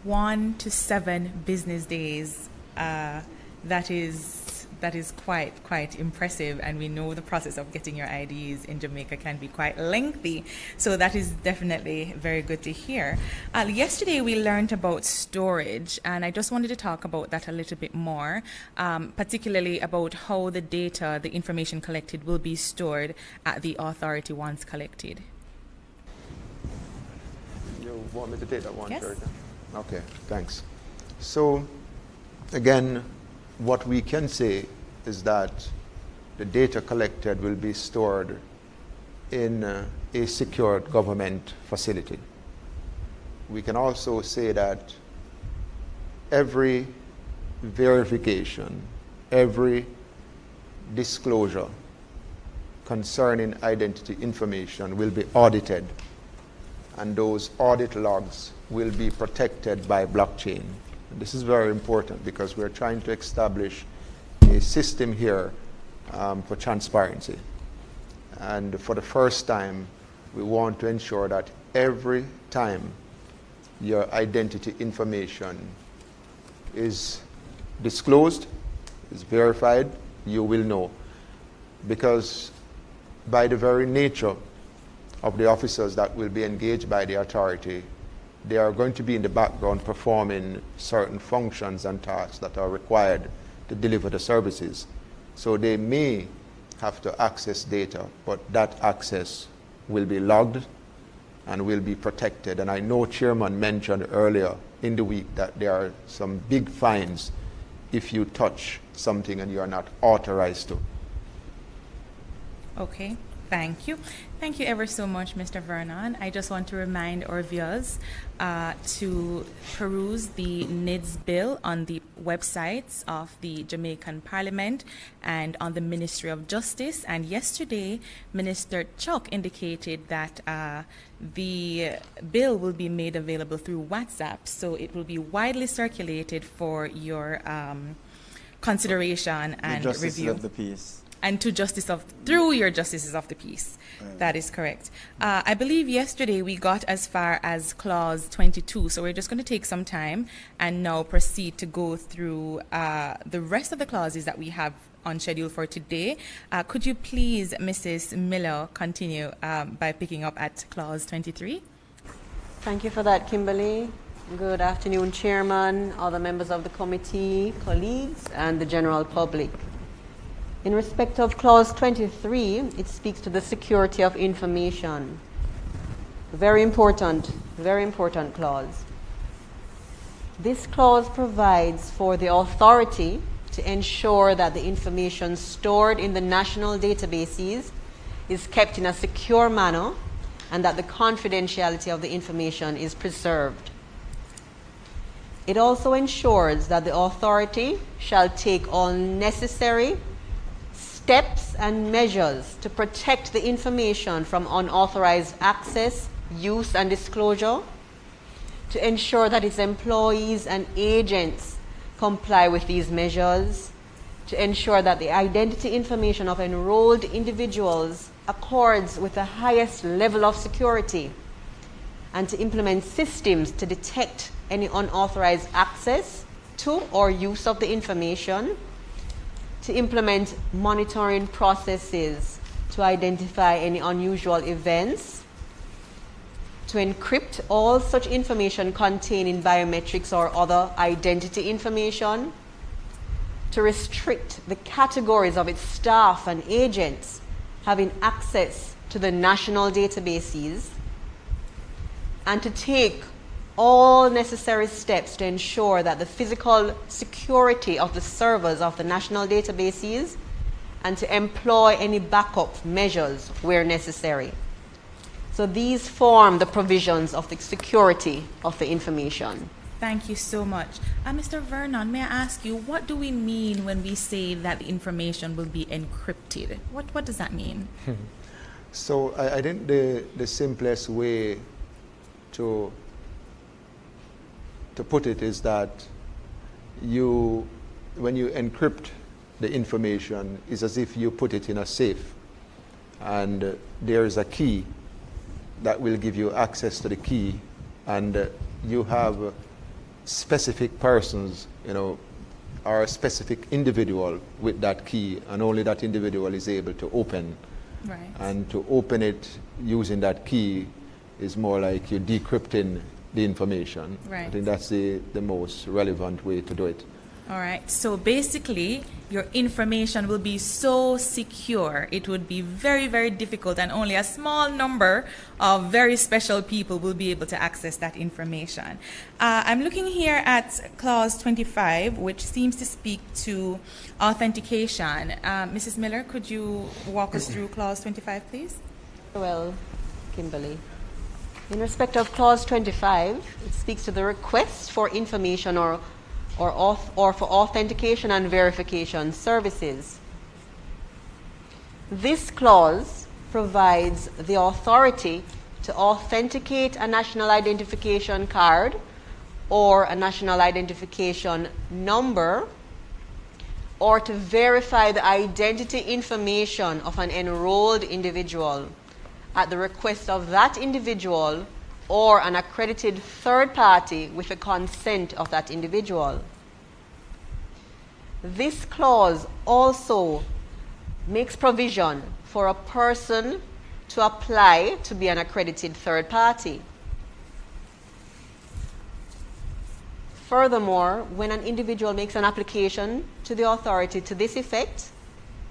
Speaker 3: 1 to 7 business days. That is that is quite impressive, and we know the process of getting your IDs in Jamaica can be quite lengthy, so that is definitely very good to hear. Yesterday we learned about storage, and I just wanted to talk about that a little bit more, particularly about how the data, the information collected, will be stored at the authority once collected.
Speaker 9: You want me to take that one,
Speaker 3: Yes.
Speaker 9: Georgia? Okay, thanks. So, again, what we can say is that the data collected will be stored in a secured government facility. We can also say that every verification, every disclosure concerning identity information will be audited, and those audit logs will be protected by blockchain. And this is very important because we're trying to establish a system here for transparency. And for the first time, we want to ensure that every time your identity information is disclosed, is verified, you will know. Because by the very nature of the officers that will be engaged by the authority, they are going to be in the background performing certain functions and tasks that are required to deliver the services. So they may have to access data, but that access will be logged and will be protected. And I know Chairman mentioned earlier in the week that there are some big fines if you touch something and you are not authorized to.
Speaker 3: Okay, thank you. Thank you ever so much, Mr. Vernon. I just want to remind our viewers to peruse the NIDS bill on the websites of the Jamaican Parliament and on the Ministry of Justice. And yesterday, Minister Chuck indicated that the bill will be made available through WhatsApp, so it will be widely circulated for your consideration and
Speaker 11: the Justices
Speaker 3: review.
Speaker 11: of the Peace.
Speaker 3: And to through your justices of the peace. Right. That is correct. I believe yesterday we got as far as clause 22, so we're just going to take some time and now proceed to go through the rest of the clauses that we have on schedule for today. Could you please, Mrs. Miller, continue by picking up at clause 23?
Speaker 12: Thank you for that, Kimberly. Good afternoon, Chairman, other members of the committee, colleagues, and the general public. In respect of clause 23, it speaks to the security of information. Very important clause. This clause provides for the authority to ensure that the information stored in the national databases is kept in a secure manner and that the confidentiality of the information is preserved. It also ensures that the authority shall take all necessary steps and measures to protect the information from unauthorized access, use, and disclosure, to ensure that its employees and agents comply with these measures, to ensure that the identity information of enrolled individuals accords with the highest level of security, and to implement systems to detect any unauthorized access to or use of the information, to implement monitoring processes to identify any unusual events, to encrypt all such information containing biometrics or other identity information, to restrict the categories of its staff and agents having access to the national databases, and to take all necessary steps to ensure that the physical security of the servers of the national databases and to employ any backup measures where necessary. So these form the provisions of the security of the information.
Speaker 3: Thank you so much. Mr. Vernon, may I ask you, what do we mean when we say that the information will be encrypted? What does that mean?
Speaker 9: So I think the simplest way to put it is that when you encrypt the information, it's as if you put it in a safe, and there is a key that will give you access to the key, and you have specific persons, or a specific individual with that key, and only that individual is able to open.
Speaker 3: Right.
Speaker 9: And to open it using that key is more like you're decrypting the information.
Speaker 3: Right.
Speaker 9: I think that's the most relevant way to do it.
Speaker 3: All right. So basically, your information will be so secure. It would be very, very difficult, and only a small number of very special people will be able to access that information. I'm looking here at Clause 25, which seems to speak to authentication. Mrs. Miller, could you walk us through Clause 25, please?
Speaker 12: Well, Kimberly. In respect of Clause 25, it speaks to the request for or for authentication and verification services. This clause provides the authority to authenticate a national identification card or a national identification number, or to verify the identity information of an enrolled individual at the request of that individual or an accredited third party with the consent of that individual. This clause also makes provision for a person to apply to be an accredited third party. Furthermore, when an individual makes an application to the authority to this effect,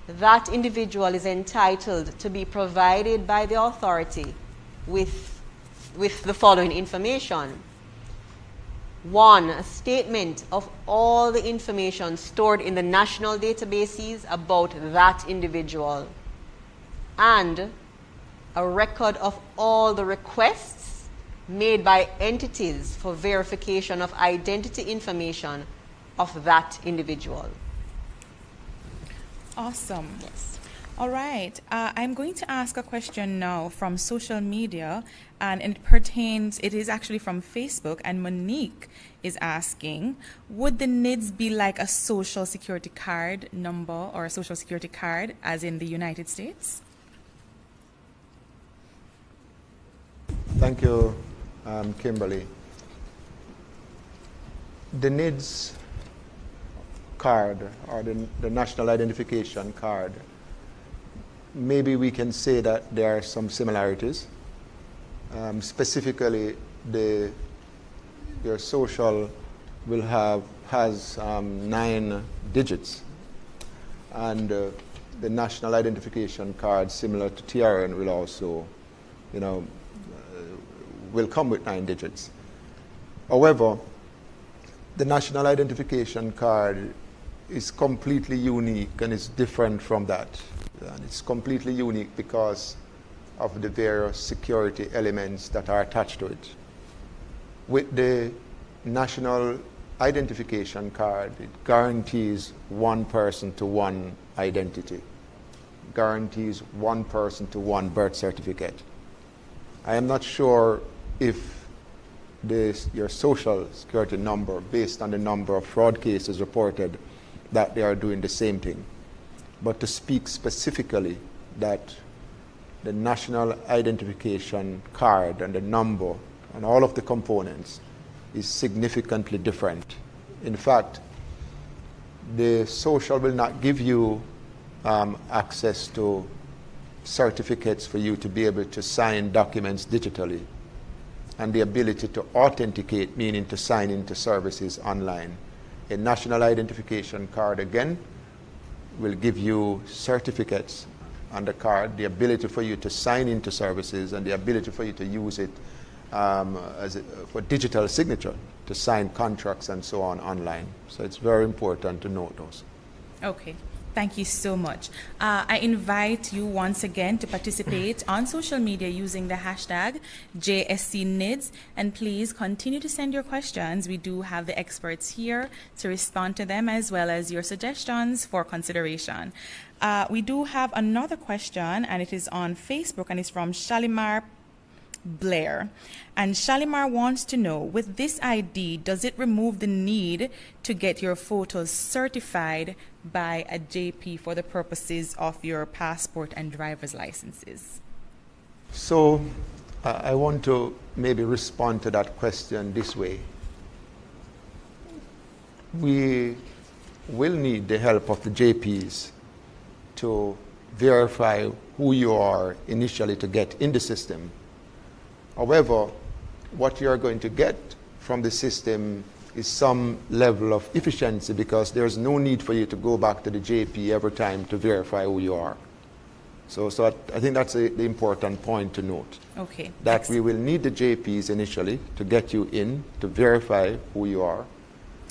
Speaker 12: that individual is entitled to be provided by the authority with the following information. 1, a statement of all the information stored in the national databases about that individual, and a record of all the requests made by entities for verification of identity information of that individual.
Speaker 3: Awesome.
Speaker 12: Yes.
Speaker 3: All right. I'm going to ask a question now from social media, and it is actually from Facebook, and Monique is asking, would the NIDS be like a social security card number or a social security card as in the United States?
Speaker 9: Thank you, Kimberly. The NIDS card, or the National Identification Card, maybe we can say that there are some similarities. Specifically, your social has 9 digits, and the National Identification Card, similar to TRN, will also, will come with 9 digits. However, the National Identification Card is completely unique and is different from that. And it's completely unique because of the various security elements that are attached to it. With the National Identification Card, it guarantees one person to one identity, guarantees one person to one birth certificate. I am not sure if your social security number, based on the number of fraud cases reported, that they are doing the same thing. But to speak specifically that the National Identification Card and the number and all of the components is significantly different. In fact, the social will not give you access to certificates for you to be able to sign documents digitally, and the ability to authenticate, meaning to sign into services online. A National Identification Card, again, will give you certificates on the card, the ability for you to sign into services, and the ability for you to use it for digital signature, to sign contracts and so on online. So it's very important to note those.
Speaker 3: Okay. Thank you so much. I invite you once again to participate on social media using the hashtag JSCNIDS, and please continue to send your questions. We do have the experts here to respond to them, as well as your suggestions for consideration. We do have another question, and it is on Facebook, and it's from Shalimar Blair. And Shalimar wants to know, with this ID, does it remove the need to get your photos certified by a JP for the purposes of your passport and driver's licenses?
Speaker 9: So I want to maybe respond to that question this way. We will need the help of the JPs to verify who you are initially to get in the system. However, what you're going to get from the system is some level of efficiency, because there's no need for you to go back to the JP every time to verify who you are. So I think that's the important point to note.
Speaker 3: Okay.
Speaker 9: That we will need the JPs initially to get you in, to verify who you are.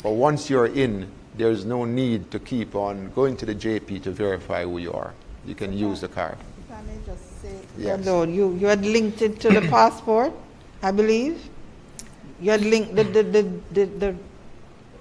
Speaker 9: But once you're in, there's no need to keep on going to the JP to verify who you are. You can use the card.
Speaker 10: Can I just say,
Speaker 9: yes.
Speaker 10: You had linked it to the passport, I believe? You had linked the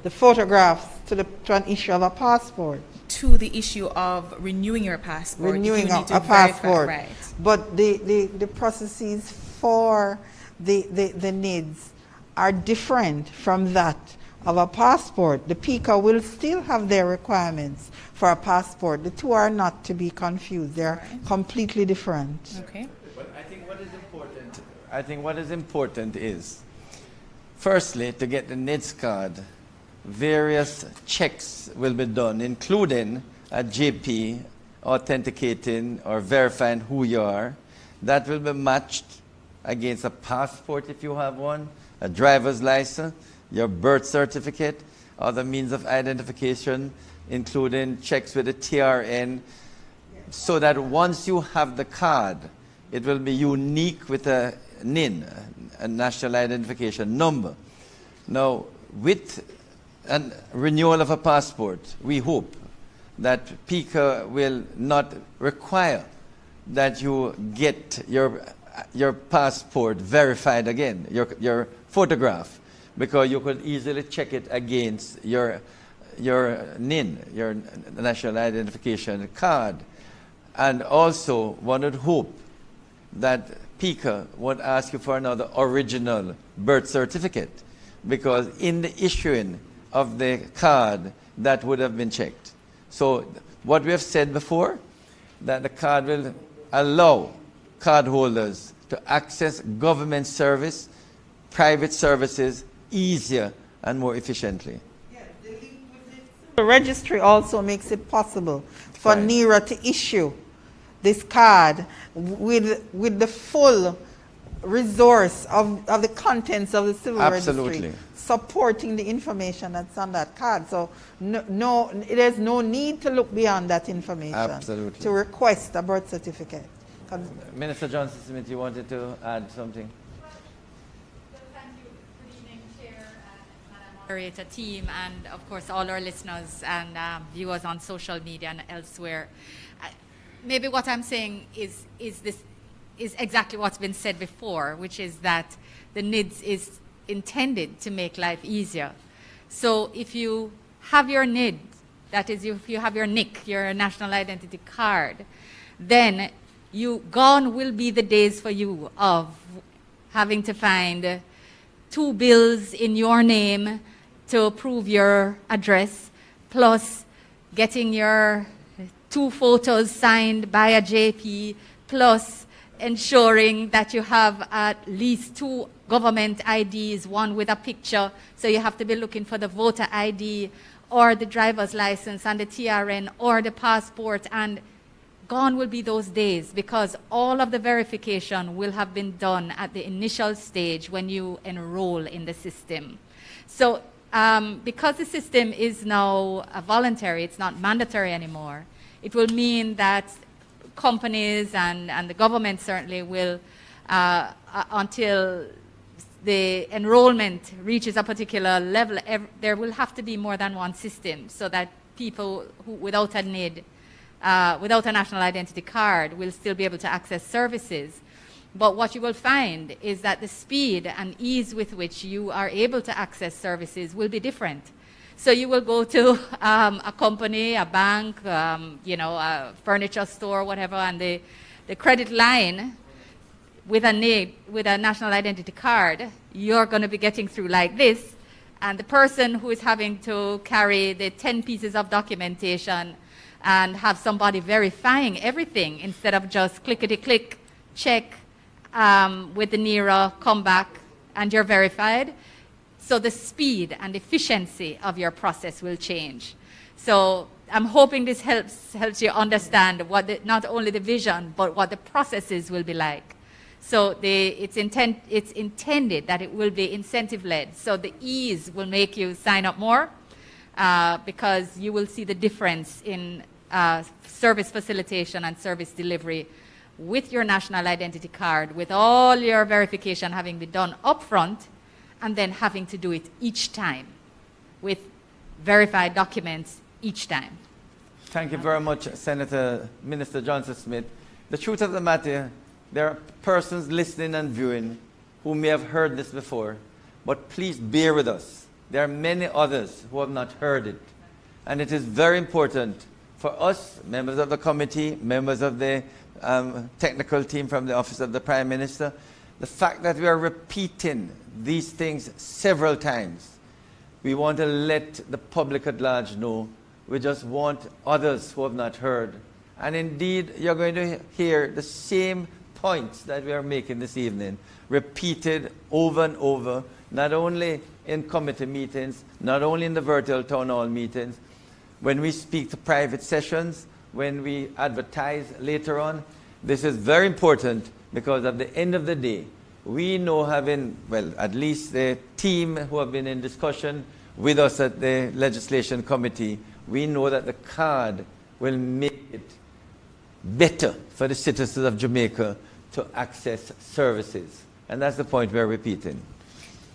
Speaker 10: photographs to an issue of a passport.
Speaker 3: To the issue of renewing your passport.
Speaker 10: Renewing
Speaker 3: you need
Speaker 10: a
Speaker 3: to
Speaker 10: passport.
Speaker 3: Verify, right.
Speaker 10: But the processes for the NIDS are different from that of a passport. The PICA will still have their requirements for a passport. The two are not to be confused. They're completely different.
Speaker 3: Okay.
Speaker 2: But I think what is important is, firstly, to get the NIDS card, various checks will be done, including a JP authenticating or verifying who you are. That will be matched against a passport if you have one, a driver's license, your birth certificate, other means of identification, including checks with the TRN, so that once you have the card, it will be unique with a NIN, a National Identification Number. Now, with a renewal of a passport, we hope that PICA will not require that you get your passport verified again, your photograph, because you could easily check it against your NIN, your National Identification Card. And also, one would hope that PICA would ask you for another original birth certificate, because in the issuing of the card, that would have been checked. So what we have said before, that the card will allow cardholders to access government service, private services easier and more efficiently.
Speaker 10: The registry also makes it possible for NERA to issue this card with the full resource of the contents of the civil registry, supporting the information that's on that card. So there's no need to look beyond that information to request a birth certificate.
Speaker 2: Minister Johnson-Smith, you wanted to add something?
Speaker 11: Moderator team, and of course all our listeners and viewers on social media and elsewhere. Maybe what I'm saying is exactly what's been said before, which is that the NIDS is intended to make life easier. So if you have your NID, that is, if you have your NIC, your National Identity Card, then gone will be the days for you of having to find 2 bills in your name to prove your address, plus getting your 2 photos signed by a JP, plus ensuring that you have at least 2 government IDs, one with a picture, so you have to be looking for the voter ID or the driver's license and the TRN or the passport, and gone will be those days, because all of the verification will have been done at the initial stage when you enroll in the system. So because the system is now voluntary, it's not mandatory anymore, it will mean that companies and the government certainly will, until the enrollment reaches a particular level, there will have to be more than one system, so that people who, without a NID, without a national identity card, will still be able to access services. But what you will find is that the speed and ease with which you are able to access services will be different. So you will go to a company, a bank, a furniture store, whatever, and the credit line with a NID, with a national identity card, you're going to be getting through like this. And the person who is having to carry the 10 pieces of documentation and have somebody verifying everything instead of just clickety-click, check with the NERA, come back, and you're verified. So the speed and efficiency of your process will change. So I'm hoping this helps you understand what not only the vision, but what the processes will be like. So it's intended that it will be incentive-led. So the ease will make you sign up more because you will see the difference in service facilitation and service delivery with your national identity card, with all your verification having been done upfront, and then having to do it each time with verified documents each time.
Speaker 2: Thank you very much, Senator Minister Johnson Smith. The truth of the matter, there are persons listening and viewing who may have heard this before, but please bear with us. There are many others who have not heard it. And it is very important for us, members of the committee, members of the technical team from the Office of the Prime Minister, the fact that we are repeating these things several times. We want to let the public at large know. We just want others who have not heard. And indeed, you're going to hear the same points that we are making this evening, repeated over and over, not only in committee meetings, not only in the virtual town hall meetings, when we speak to private sessions, when we advertise later on. This is very important because at the end of the day, we know, having, well, at least the team who have been in discussion with us at the legislation committee, we know that the card will make it better for the citizens of Jamaica to access services. And that's the point we're repeating.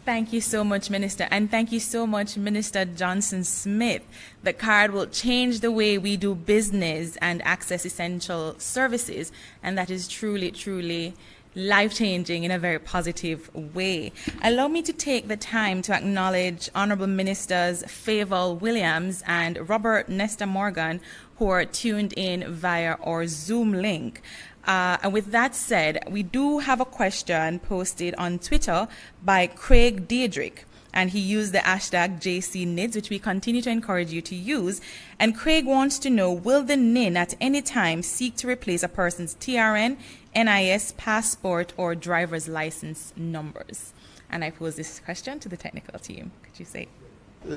Speaker 3: Thank you so much, Minister. And thank you so much, Minister Johnson Smith. The card will change the way we do business and access essential services. And that is truly, truly life-changing in a very positive way. Allow me to take the time to acknowledge Honorable Ministers Favour Williams and Robert Nesta Morgan, who are tuned in via our Zoom link. And with that said, we do have a question posted on Twitter by Craig Diedrich, and he used the hashtag JCNIDS, which we continue to encourage you to use. And Craig wants to know, will the NIN at any time seek to replace a person's TRN, NIS, passport, or driver's license numbers? And I pose this question to the technical team. Could you say?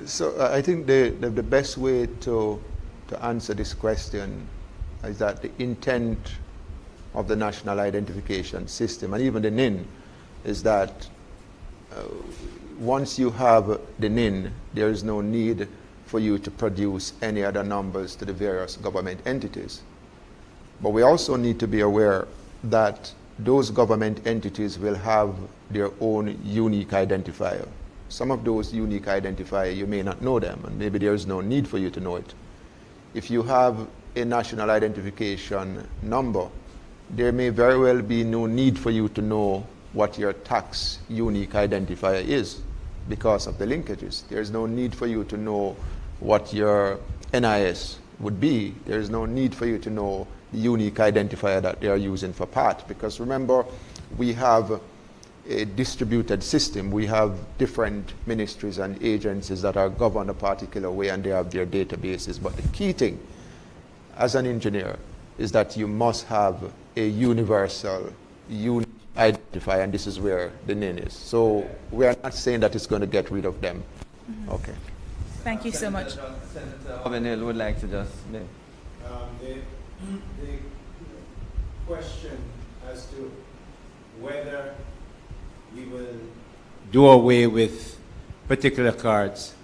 Speaker 9: So I think the best way to answer this question is that the intent of the National Identification System, and even the NIN, is that once you have the NIN, there is no need for you to produce any other numbers to the various government entities. But we also need to be aware that those government entities will have their own unique identifier. Some of those unique identifiers, you may not know them, and maybe there is no need for you to know it. If you have a national identification number, there may very well be no need for you to know what your tax unique identifier is because of the linkages. There is no need for you to know what your NIS would be. There is no need for you to know the unique identifier that they are using for PAT, because remember, we have a distributed system. We have different ministries and agencies that are governed a particular way, and they have their databases. But the key thing as an engineer is that you must have a universal unique identifier, and this is where the NIN is. So we are not saying that it's going to get rid of them. Mm-hmm. Okay.
Speaker 3: Thank you so much.
Speaker 2: Senator Robin Hill would like to just...
Speaker 13: The question as to whether we will do away with particular cards,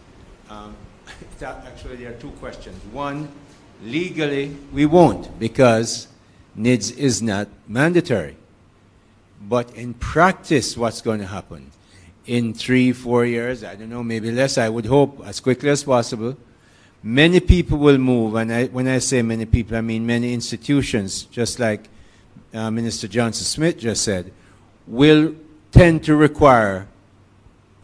Speaker 13: actually there are two questions. One, legally we won't, because NIDS is not mandatory. But in practice, what's going to happen? In 3-4 years, I don't know, maybe less, I would hope as quickly as possible, many people will move, and when I say many people, I mean many institutions, just like Minister Johnson Smith just said, will tend to require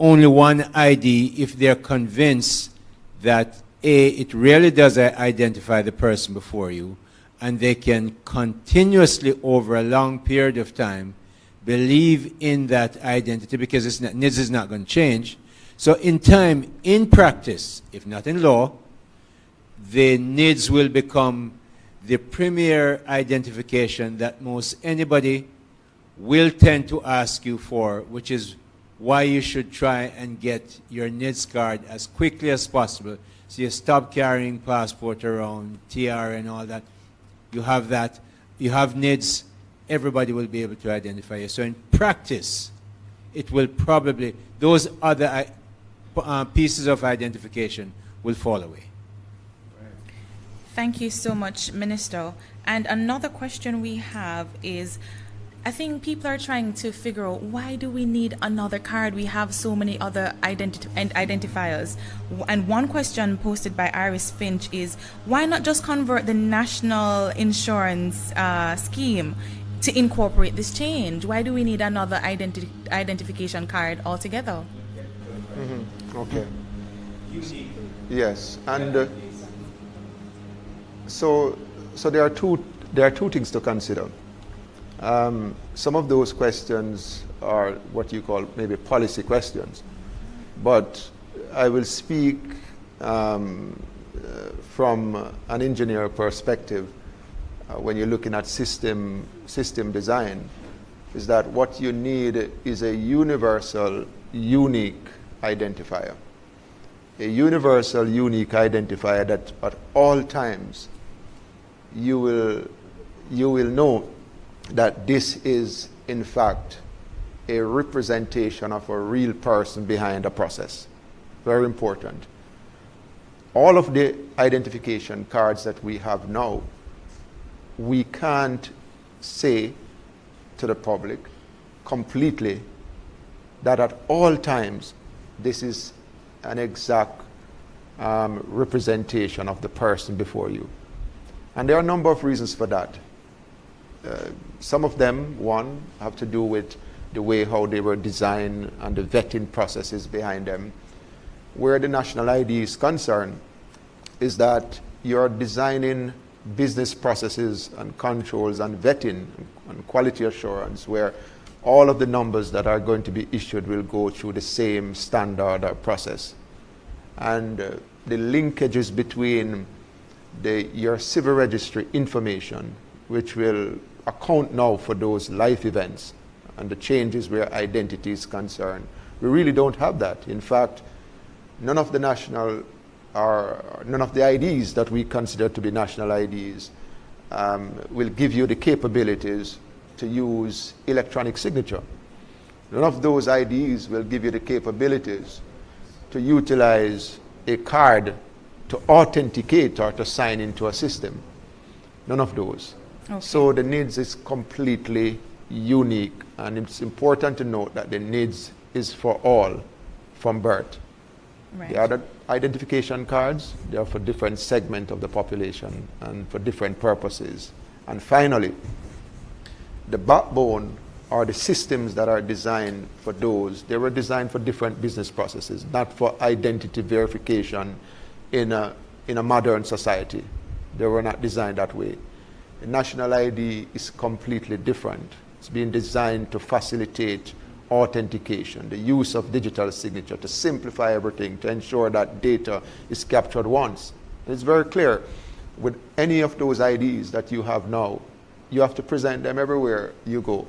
Speaker 13: only one ID if they're convinced that A, it really does identify the person before you, and they can continuously over a long period of time believe in that identity, because it's not, NIDS is not going to change. So in time, in practice, if not in law, the NIDS will become the premier identification that most anybody will tend to ask you for, which is why you should try and get your NIDS card as quickly as possible So you stop carrying passport around, TR and all that. You have that. You have NIDS, everybody will be able to identify you. So in practice, it will probably, those other pieces of identification will fall away.
Speaker 3: Thank you so much, Minister. And another question we have is, I think people are trying to figure out, why do we need another card? We have so many other identifiers. And one question posted by Iris Finch is, why not just convert the national insurance scheme to incorporate this change? Why do we need another identification card altogether?
Speaker 9: Okay. Yes, and so there are two things to consider. Some of those questions are what you call maybe policy questions, but I will speak from an engineer perspective. When you're looking at system design, is that what you need is a universal, unique identifier. A universal, unique identifier that at all times you will know that this is in fact a representation of a real person behind a process. Very important. All of the identification cards that we have now, we can't say to the public completely that at all times this is an exact representation of the person before you. And there are a number of reasons for that. Some of them, one, have to do with the way how they were designed and the vetting processes behind them. Where the national ID is concerned is that you're designing business processes and controls and vetting and quality assurance where all of the numbers that are going to be issued will go through the same standard or process. And the linkages between your civil registry information, which will account now for those life events and the changes where identity is concerned, we really don't have that. In fact, none of the IDs that we consider to be national IDs will give you the capabilities to use electronic signature. None of those IDs will give you the capabilities to utilize a card to authenticate or to sign into a system. None of those. Okay. So the NIDS is completely unique, and it's important to note that the NIDS is for all from birth. Right. The other identification cards, they are for different segments of the population and for different purposes. And finally, the backbone or the systems that are designed for those, they were designed for different business processes, not for identity verification in a modern society. They were not designed that way. The national ID is completely different. It's been designed to facilitate authentication, the use of digital signature, to simplify everything, to ensure that data is captured once. And it's very clear, with any of those IDs that you have now, you have to present them everywhere you go.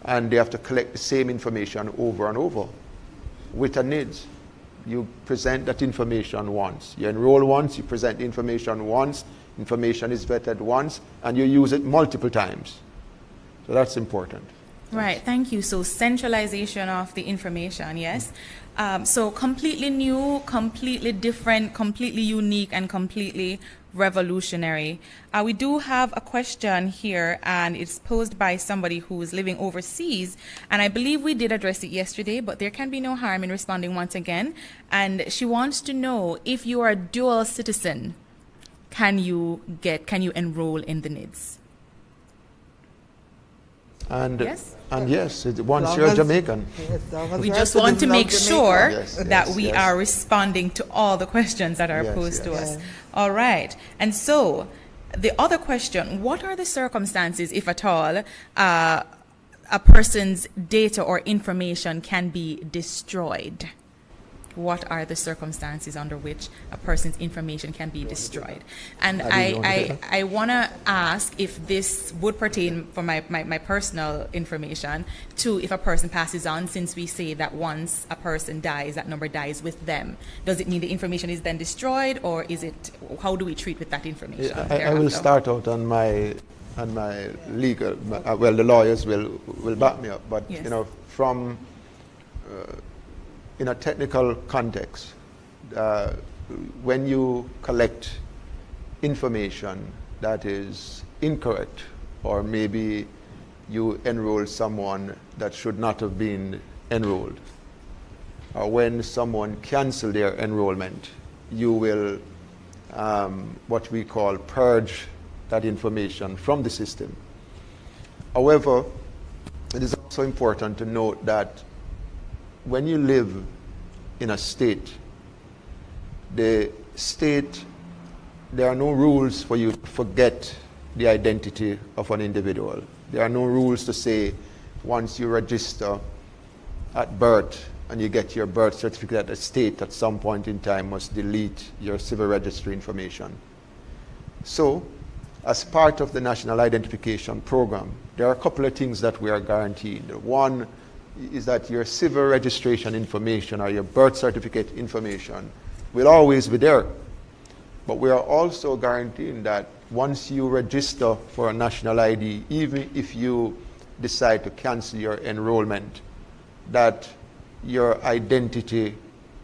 Speaker 9: And they have to collect the same information over and over. With a NIDS, you present that information once. You enroll once, you present the information once, information is vetted once, and you use it multiple times. So that's important.
Speaker 3: Right, thank you. So centralization of the information, yes. So completely new, completely different, completely unique, and completely revolutionary. We do have a question here, and it's posed by somebody who is living overseas, and I believe we did address it yesterday, but there can be no harm in responding once again. And she wants to know, if you are a dual citizen, can you enroll in the NIDS?
Speaker 9: And
Speaker 3: yes,
Speaker 9: once you're Jamaican.
Speaker 3: Yes, we just want to make sure that we are responding to all the questions that are posed to us. All right. And so the other question, what are the circumstances, if at all, a person's data or information can be destroyed? what are the circumstances under which a person's information can be destroyed. And I want to ask if this would pertain for my personal information to if a person passes on, since we say that once a person dies, that number dies with them. Does it mean the information is then destroyed, or is it, how do we treat with that information?
Speaker 9: I will start out on my legal, well, the lawyers will back me up, but
Speaker 3: yes.
Speaker 9: You know, from in a technical context, when you collect information that is incorrect, or maybe you enroll someone that should not have been enrolled, or when someone cancels their enrollment, you will what we call purge that information from the system. However, it is also important to note that when you live in a state, there are no rules for you to forget the identity of an individual. There are no rules to say once you register at birth and you get your birth certificate, the state at some point in time must delete your civil registry information. So, as part of the National Identification Program, there are a couple of things that we are guaranteed. One is that your civil registration information or your birth certificate information will always be there. But we are also guaranteeing that once you register for a national ID, even if you decide to cancel your enrollment, that your identity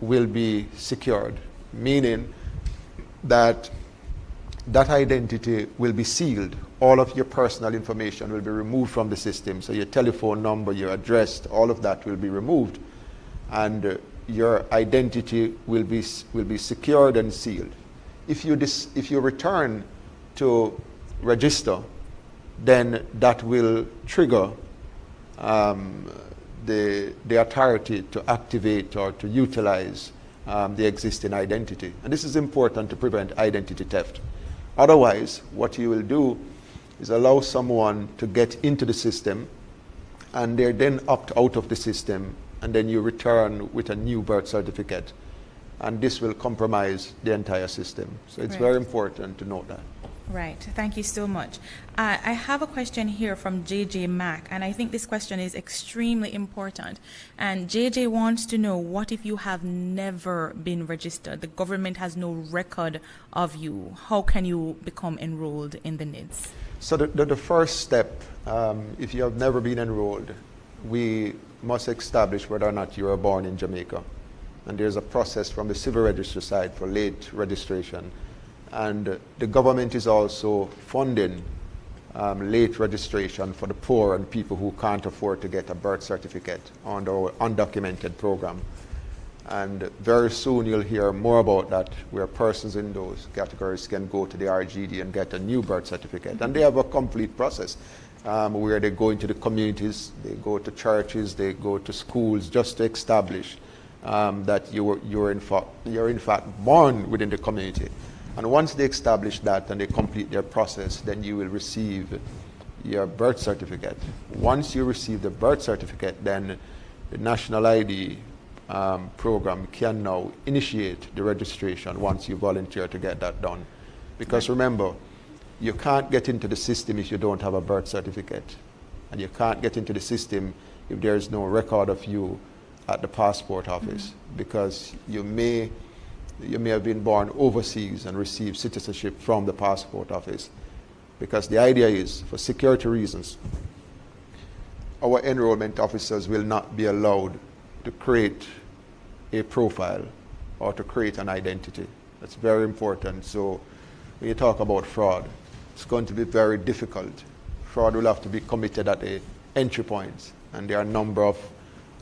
Speaker 9: will be secured, meaning that that identity will be sealed. All of your personal information will be removed from the system. So your telephone number, your address, all of that will be removed. And your identity will be secured and sealed. If you return to register, then that will trigger the authority to activate or to utilize the existing identity. And this is important to prevent identity theft. Otherwise, what you will do is allow someone to get into the system, and they're then opt out of the system, and then you return with a new birth certificate. And this will compromise the entire system. So it's very important to note that.
Speaker 3: Right. Thank you so much. I have a question here from JJ Mack, and I think this question is extremely important. And JJ wants to know, what if you have never been registered? The government has no record of you. How can you become enrolled in the NIDS?
Speaker 9: So the first step, if you have never been enrolled, we must establish whether or not you were born in Jamaica. And there's a process from the civil registry side for late registration. And the government is also funding late registration for the poor and people who can't afford to get a birth certificate on our undocumented program. And very soon you'll hear more about that, where persons in those categories can go to the RGD and get a new birth certificate. And they have a complete process where they go into the communities, they go to churches, they go to schools, just to establish that you're in fact born within the community. And once they establish that and they complete their process, then you will receive your birth certificate. Once you receive the birth certificate, then the National ID program can now initiate the registration once you volunteer to get that done. Because remember, you can't get into the system if you don't have a birth certificate. And you can't get into the system if there is no record of you at the passport office, because you may have been born overseas and received citizenship from the passport office. Because the idea is, for security reasons, our enrollment officers will not be allowed to create a profile or to create an identity. That's very important. So when you talk about fraud, it's going to be very difficult. Fraud will have to be committed at the entry points, and there are a number of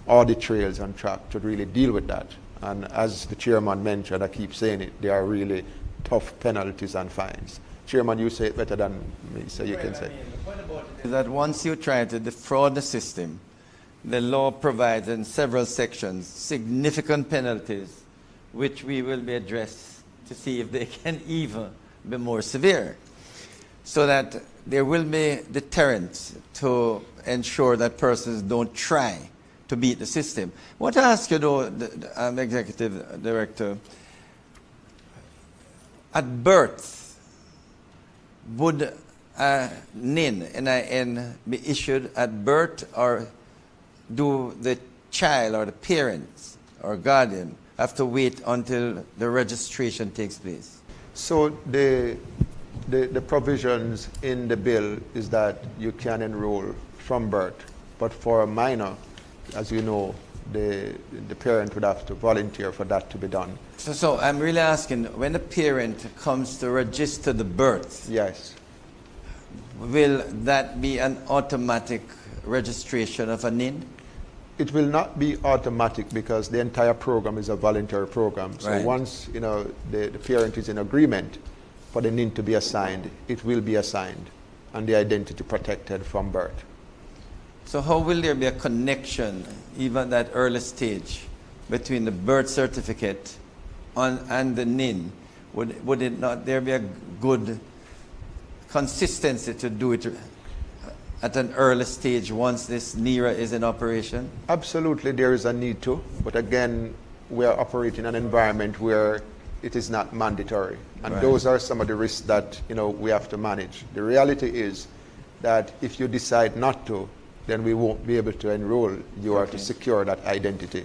Speaker 9: audit trails on track to really deal with that. And as the chairman mentioned, I keep saying it, there are really tough penalties and fines. Chairman, you say it better than me, so you can say.
Speaker 2: The point about it is that once you try to defraud the system, the law provides in several sections significant penalties, which we will be addressed to see if they can even be more severe, so that there will be deterrents to ensure that persons don't try to beat the system. I want to ask you, though, Executive Director, at birth, would a NIN be issued at birth, or do the child or the parents or guardian have to wait until the registration takes place?
Speaker 9: So the provisions in the bill is that you can enroll from birth, but for a minor, as you know, the parent would have to volunteer for that to be done.
Speaker 2: So I'm really asking, when the parent comes to register the birth,
Speaker 9: yes,
Speaker 2: will that be an automatic registration of a NIN?
Speaker 9: It will not be automatic because the entire program is a voluntary program. So
Speaker 2: Right.
Speaker 9: once the parent is in agreement for the NIN to be assigned, it will be assigned and the identity protected from birth.
Speaker 2: So how will there be a connection, even at that early stage, between the birth certificate and the NIN? Would it not there be a good consistency to do it at an early stage once this NERA is in operation?
Speaker 9: Absolutely, there is a need to, but again, we are operating in an environment where it is not mandatory, and
Speaker 2: Right.
Speaker 9: those are some of the risks that we have to manage. The reality is that if you decide not to, then we won't be able to enroll you or to secure that identity.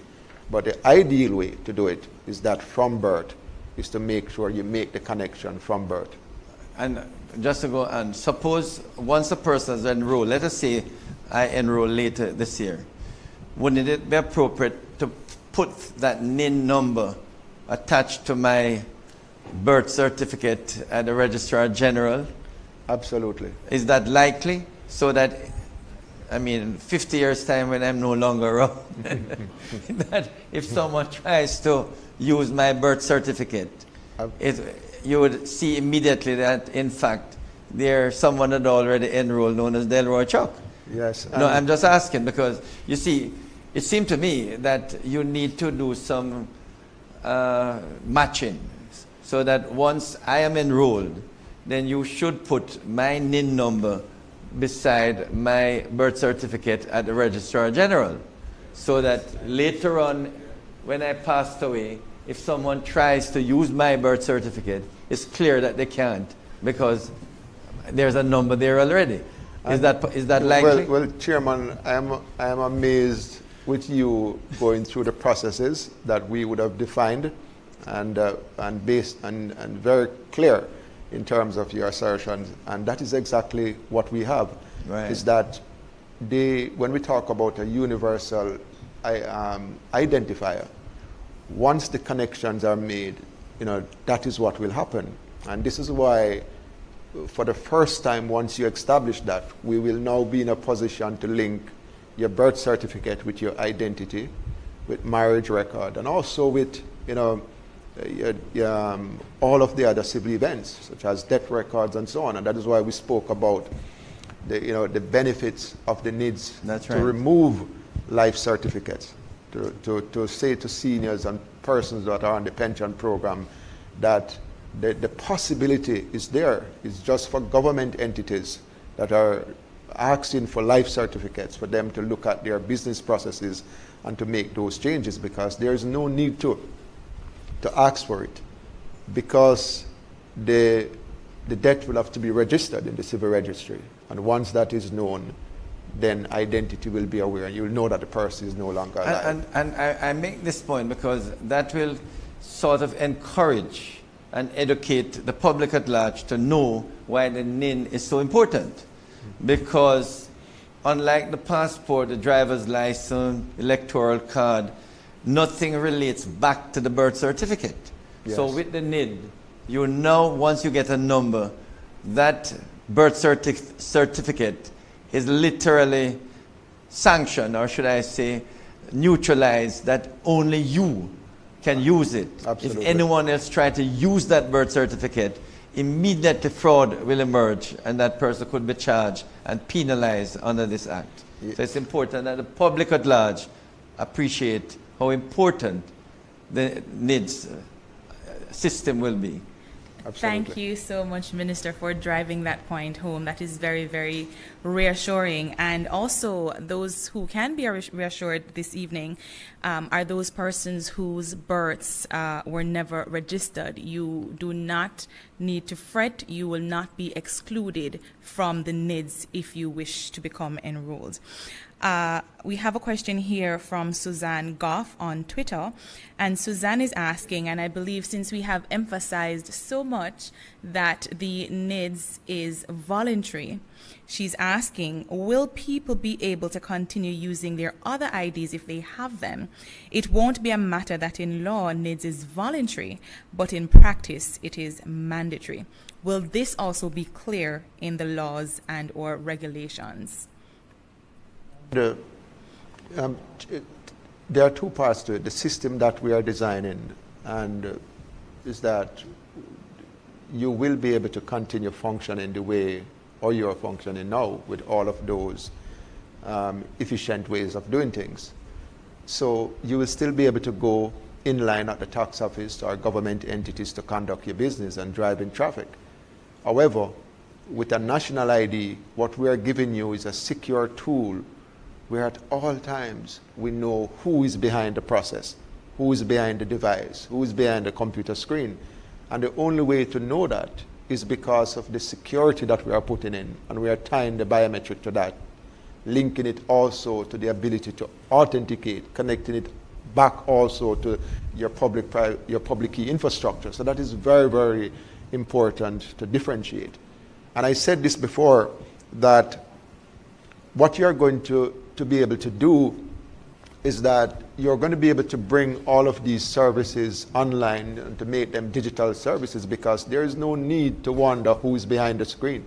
Speaker 9: But the ideal way to do it is that from birth is to make sure you make the connection from birth.
Speaker 2: And just to go on, suppose once a person is enrolled, let us say I enroll later this year, wouldn't it be appropriate to put that NIN number attached to my birth certificate at the Registrar General?
Speaker 9: Absolutely.
Speaker 2: Is that likely? So that, 50 years' time when I'm no longer around, that if someone tries to use my birth certificate, you would see immediately that, in fact, there's someone that already enrolled known as Delroy Chuck.
Speaker 9: Yes.
Speaker 2: No, I'm just asking because, you see, it seemed to me that you need to do some matching so that once I am enrolled, then you should put my NIN number beside my birth certificate at the Registrar General, so that later on, when I passed away, if someone tries to use my birth certificate, it's clear that they can't because there's a number there already. Is that likely?
Speaker 9: Well, Chairman, I am amazed with you going through the processes that we would have defined and based and very clear in terms of your assertions, and that is exactly what we have.
Speaker 2: Right.
Speaker 9: Is that when we talk about a universal identifier, once the connections are made, that is what will happen. And this is why, for the first time, once you establish that, we will now be in a position to link your birth certificate with your identity, with marriage record, and also with, all of the other civil events, such as death records and so on. And that is why we spoke about the benefits of the needs to remove life certificates, to say to seniors and persons that are on the pension program that the possibility is there. It's just for government entities that are asking for life certificates for them to look at their business processes and to make those changes, because there is no need to ask for it, because the death will have to be registered in the civil registry, and once that is known, then identity will be aware. You will know that the person is no longer alive.
Speaker 2: And I make this point because that will sort of encourage and educate the public at large to know why the NIN is so important. Because unlike the passport, the driver's license, electoral card, nothing relates back to the birth certificate.
Speaker 9: Yes.
Speaker 2: So with the NIN, you know, once you get a number, that birth certificate is literally sanctioned, or should I say, neutralized, that only you can use it.
Speaker 9: Absolutely.
Speaker 2: If anyone else tries to use that birth certificate, immediately fraud will emerge, and that person could be charged and penalized under this act.
Speaker 9: Yeah.
Speaker 2: So it's important that the public at large appreciate how important the NIDS system will be.
Speaker 9: Absolutely.
Speaker 3: Thank you so much, Minister, for driving that point home. That is very, very reassuring. And also, those who can be reassured this evening are those persons whose births were never registered. You do not need to fret. You will not be excluded from the NIDS if you wish to become enrolled. We have a question here from Suzanne Goff on Twitter, and Suzanne is asking, and I believe since we have emphasized so much that the NIDS is voluntary, she's asking, will people be able to continue using their other IDs if they have them? It won't be a matter that in law NIDS is voluntary, but in practice it is mandatory. Will this also be clear in the laws and or regulations?
Speaker 9: There are two parts to it. The system that we are designing and is that you will be able to continue functioning the way or you're functioning now with all of those efficient ways of doing things. So you will still be able to go in line at the tax office or government entities to conduct your business and drive in traffic. However, with a national ID, what we are giving you is a secure tool where at all times we know who is behind the process, who is behind the device, who is behind the computer screen. And the only way to know that is because of the security that we are putting in, and we are tying the biometric to that, linking it also to the ability to authenticate, connecting it back also to your public key infrastructure. So that is very, very important to differentiate. And I said this before, that what you're going to be able to do is that you're going to be able to bring all of these services online and to make them digital services, because there is no need to wonder who is behind the screen.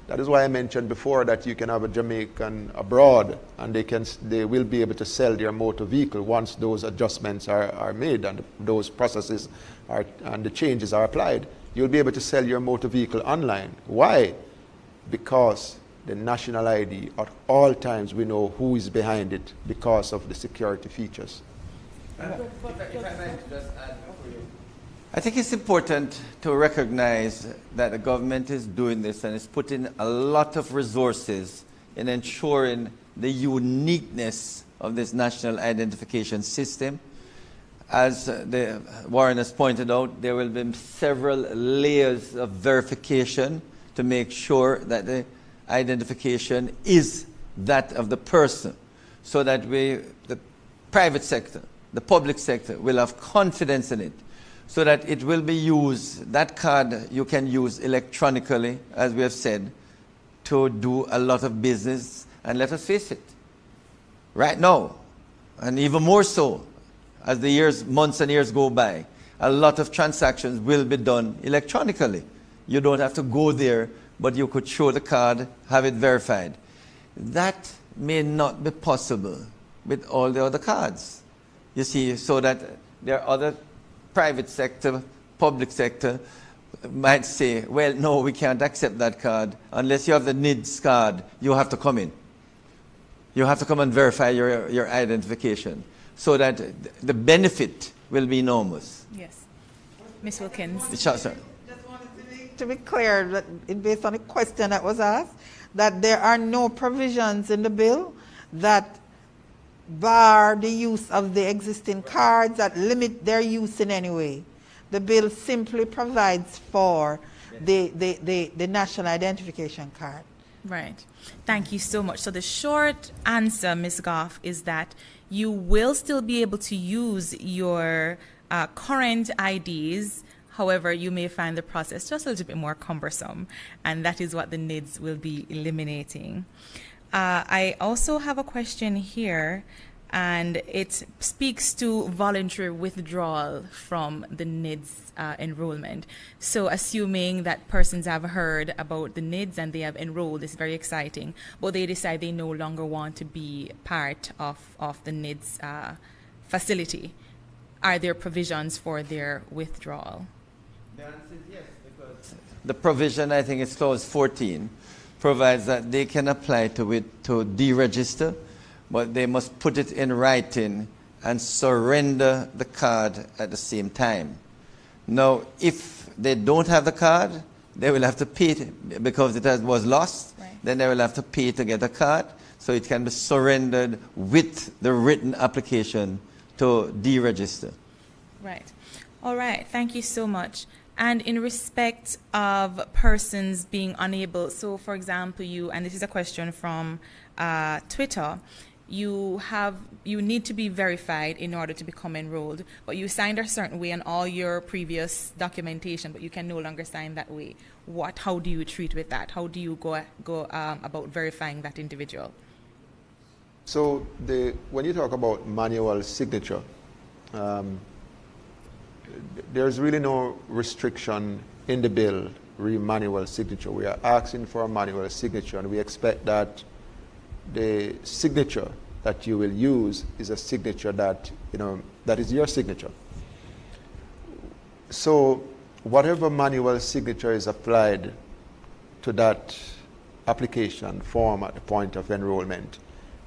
Speaker 9: That is why I mentioned before that you can have a Jamaican abroad and they will be able to sell their motor vehicle once those adjustments are made and those processes and the changes are applied. You'll be able to sell your motor vehicle online. Why? Because the national ID, at all times we know who is behind it because of the security features.
Speaker 2: I think it's important to recognize that the government is doing this and is putting a lot of resources in ensuring the uniqueness of this national identification system. As Warren has pointed out, there will be several layers of verification to make sure that the identification is that of the person, so that the private sector, the public sector will have confidence in it, so that it will be used, that card you can use electronically, as we have said, to do a lot of business. And let us face it, right now, and even more so, as the years, months and years go by, a lot of transactions will be done electronically. You don't have to go there, but you could show the card, have it verified. That may not be possible with all the other cards. You see, so that there are other private sector, public sector might say, well, no, we can't accept that card. Unless you have the NIDS card, you have to come in. You have to come and verify your identification, so that the benefit will be enormous.
Speaker 3: Yes. Ms. Wilkins.
Speaker 2: Sure.
Speaker 10: To be clear, that based on the question that was asked, that there are no provisions in the bill that bar the use of the existing cards, that limit their use in any way. The bill simply provides for the national identification card.
Speaker 3: Right. Thank you so much. So the short answer, Ms. Goff, is that you will still be able to use your current IDs. However, you may find the process just a little bit more cumbersome, and that is what the NIDS will be eliminating. I also have a question here, and it speaks to voluntary withdrawal from the NIDS enrollment. So assuming that persons have heard about the NIDS and they have enrolled, it's very exciting, but they decide they no longer want to be part of the NIDS facility. Are there provisions for their withdrawal?
Speaker 2: The answer is yes, because the provision, I think it's clause 14, provides that they can apply to deregister, but they must put it in writing and surrender the card at the same time. Now, if they don't have the card, they will have to pay because it was lost.
Speaker 3: Right.
Speaker 2: Then they will have to pay to get a card, so it can be surrendered with the written application to deregister.
Speaker 3: Right. All right. Thank you so much. And in respect of persons being unable, so for example, and this is a question from Twitter, you need to be verified in order to become enrolled, but you signed a certain way on all your previous documentation, but you can no longer sign that way. How do you treat with that? How do you go about verifying that individual?
Speaker 9: So when you talk about manual signature, there's really no restriction in the bill re manual signature. We are asking for a manual signature, and we expect that the signature that you will use is a signature that, that is your signature. So whatever manual signature is applied to that application form at the point of enrollment,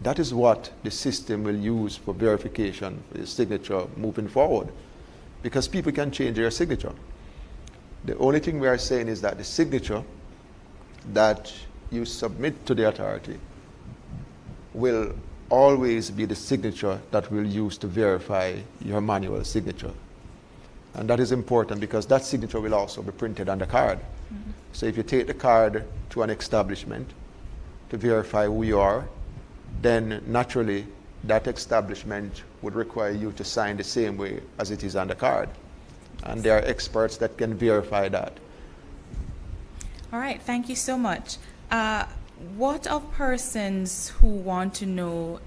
Speaker 9: that is what the system will use for verification for your signature moving forward. Because people can change their signature. The only thing we are saying is that the signature that you submit to the authority will always be the signature that we'll use to verify your manual signature. And that is important because that signature will also be printed on the card. Mm-hmm. So if you take the card to an establishment to verify who you are, then naturally that establishment would require you to sign the same way as it is on the card. And there are experts that can verify that.
Speaker 3: All right, thank you so much. What of persons who want to know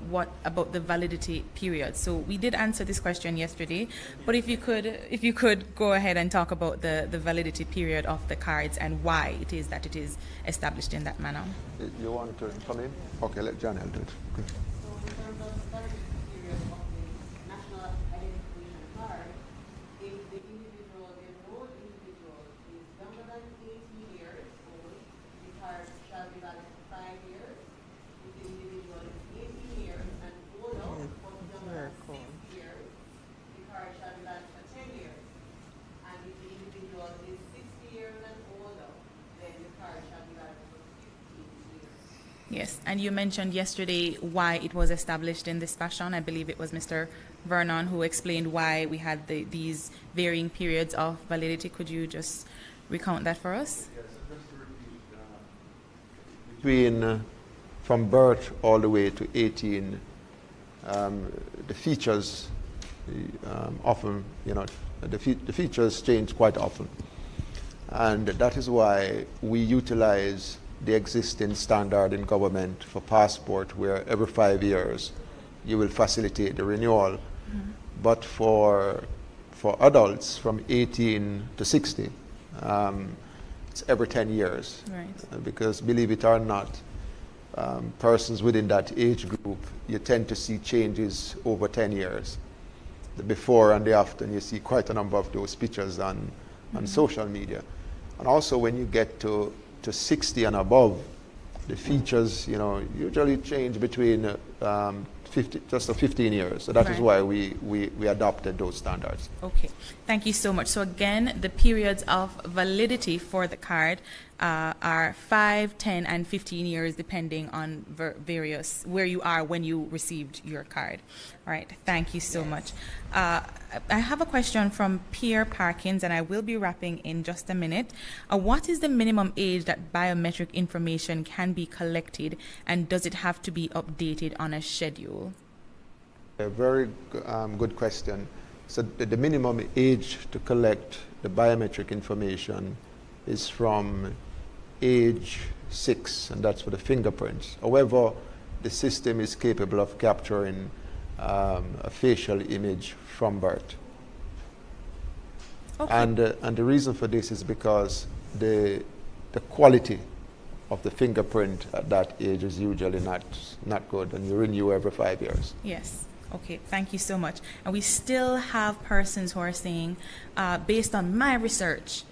Speaker 3: what about the validity period? So we did answer this question yesterday, but if you could go ahead and talk about the validity period of the cards and why it is that it is established in that manner.
Speaker 9: You want to come in? Okay, let John do it. Okay.
Speaker 3: Yes, and you mentioned yesterday why it was established in this fashion. I believe it was Mr. Vernon who explained why we had these varying periods of validity. Could you just recount that for us?
Speaker 9: Yes, just to repeat, from birth all the way to 18, the features often, the features change quite often. And that is why we utilize the existing standard in government for passport, where every 5 years you will facilitate the renewal. Mm-hmm. But for adults from 18 to 60, it's every 10 years.
Speaker 3: Right.
Speaker 9: Because believe it or not, persons within that age group, you tend to see changes over 10 years. The before and the after, and you see quite a number of those pictures on social media. And also when you get to 60 and above, the features, usually change between 15 years. So that is why we adopted those standards.
Speaker 3: Okay, thank you so much. So again, the periods of validity for the card are 5, 10, and 15 years, depending on various where you are when you received your card. All right, thank you so much. I have a question from Pierre Parkins, and I will be wrapping in just a minute. What is the minimum age that biometric information can be collected, and does it have to be updated on a schedule?
Speaker 9: A very good question. So the minimum age to collect the biometric information is from age 6, and that's for the fingerprints. However, the system is capable of capturing a facial image from birth.
Speaker 3: Okay.
Speaker 9: And the reason for this is because the quality of the fingerprint at that age is usually not good, and you renew every 5 years.
Speaker 3: Yes. Okay, thank you so much. And we still have persons who are saying, based on my research,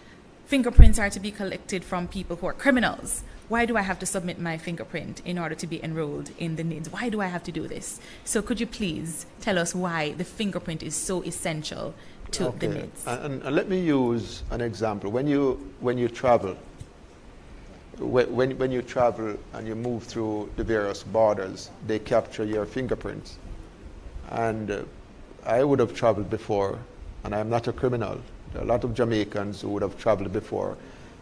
Speaker 3: fingerprints are to be collected from people who are criminals. why do I have to submit my fingerprint in order to be enrolled in the NIDS? Why do I have to do this? So could you please tell us why the fingerprint is so essential to the NIDS?
Speaker 9: And let me use an example. When you travel, when you travel and you move through the various borders, they capture your fingerprints. And I would have traveled before, and I'm not a criminal. There are a lot of Jamaicans who would have traveled before,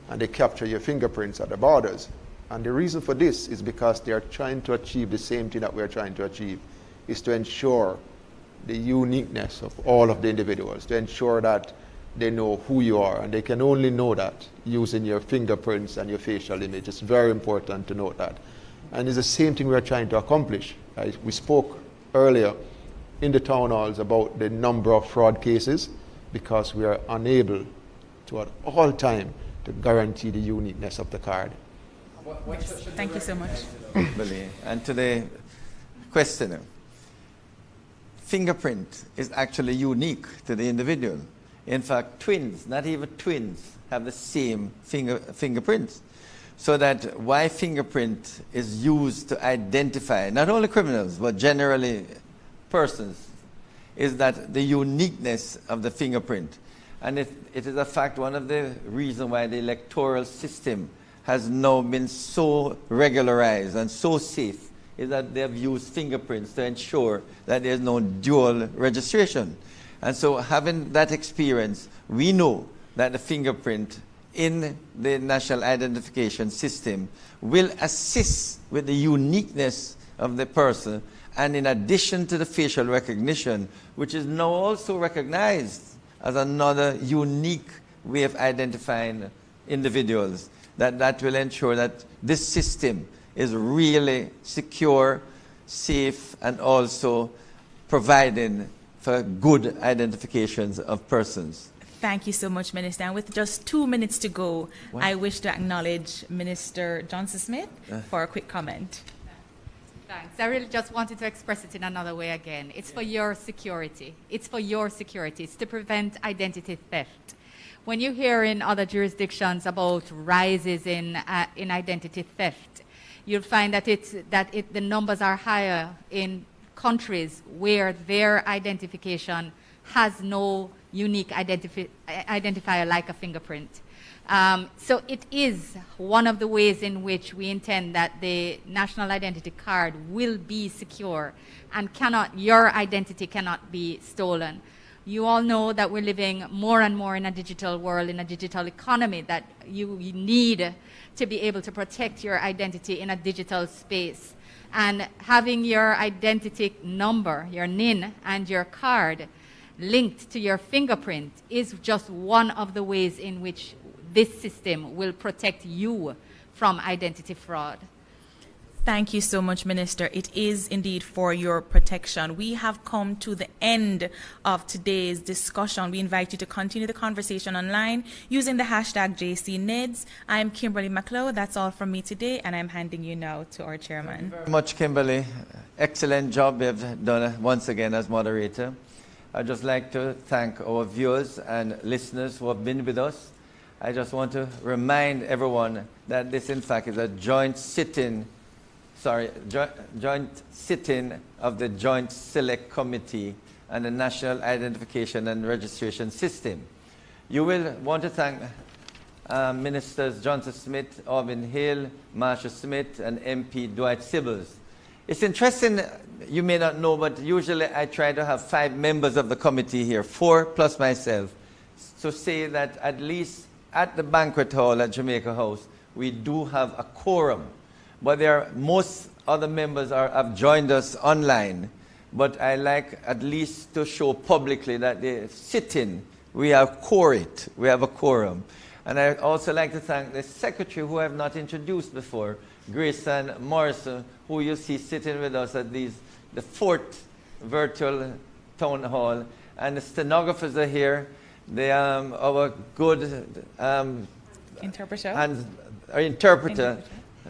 Speaker 9: and they capture your fingerprints at the borders. And the reason for this is because they are trying to achieve the same thing that we're trying to achieve, is to ensure the uniqueness of all of the individuals, to ensure that they know who you are, and they can only know that using your fingerprints and your facial image. It's very important to note that. And it's the same thing we're trying to accomplish. We spoke earlier in the town halls about the number of fraud cases, because we are unable to at all time to guarantee the uniqueness of the card.
Speaker 3: Thank you so much.
Speaker 2: And to the questioner, fingerprint is actually unique to the individual. In fact, twins, not even twins, have the same fingerprints. So that why fingerprint is used to identify not only criminals, but generally persons, is that the uniqueness of the fingerprint. And it is a fact, one of the reasons why the electoral system has now been so regularized and so safe is that they have used fingerprints to ensure that there's no dual registration. And so having that experience, we know that the fingerprint in the national identification system will assist with the uniqueness of the person, and in addition to the facial recognition, which is now also recognized as another unique way of identifying individuals, that will ensure that this system is really secure, safe, and also providing for good identifications of persons.
Speaker 3: Thank you so much, Minister. And with just 2 minutes to go, I wish to acknowledge Minister Johnson Smith for a quick comment.
Speaker 11: Thanks. I really just wanted to express it in another way again. It's for your security. It's for your security. It's to prevent identity theft. When you hear in other jurisdictions about rises in identity theft, you'll find that the numbers are higher in countries where their identification has no unique identifier like a fingerprint. So it is one of the ways in which we intend that the national identity card will be secure and your identity cannot be stolen. You all know that we're living more and more in a digital world, in a digital economy, that you need to be able to protect your identity in a digital space. And having your identity number, your NIN, and your card linked to your fingerprint is just one of the ways in which this system will protect you from identity fraud.
Speaker 3: Thank you so much, Minister. It is indeed for your protection. We have come to the end of today's discussion. We invite you to continue the conversation online using the hashtag JCNIDS. I'm Kimberly McLeod. That's all from me today, and I'm handing you now to our chairman.
Speaker 2: Thank you very much, Kimberly. Excellent job you have done once again as moderator. I'd just like to thank our viewers and listeners who have been with us. I just want to remind everyone that this, in fact, is a joint sitting of the Joint Select Committee and the National Identification and Registration System. You will want to thank Ministers Johnson Smith, Orvin Hill, Marsha Smith, and MP Dwight Sibbles. It's interesting, you may not know, but usually I try to have 5 members of the committee here, 4 plus myself, to say that at least at the banquet hall at Jamaica House, we do have a quorum. But most other members have joined us online. But I like at least to show publicly that they're sitting. We have quorate. We have a quorum. And I also like to thank the secretary, who I have not introduced before, Grayson Morrison, who you see sitting with us at the 4th virtual town hall. And the stenographers are here. They our good
Speaker 3: interpreter.
Speaker 2: And our interpreter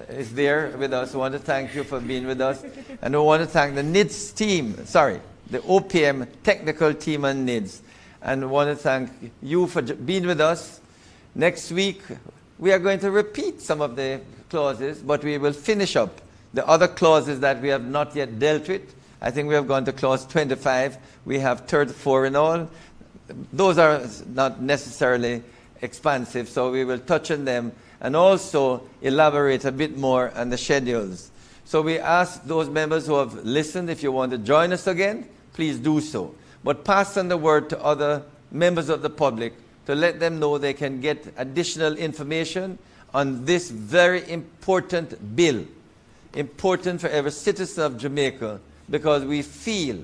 Speaker 2: is there with us. We want to thank you for being with us. And we want to thank the NIDS team, the OPM technical team on NIDS. And we want to thank you for being with us. Next week, we are going to repeat some of the clauses, but we will finish up the other clauses that we have not yet dealt with. I think we have gone to clause 25. We have 34 in all. Those are not necessarily expansive, so we will touch on them and also elaborate a bit more on the schedules. So we ask those members who have listened, if you want to join us again, please do so. But pass on the word to other members of the public to let them know they can get additional information on this very important bill, important for every citizen of Jamaica, because we feel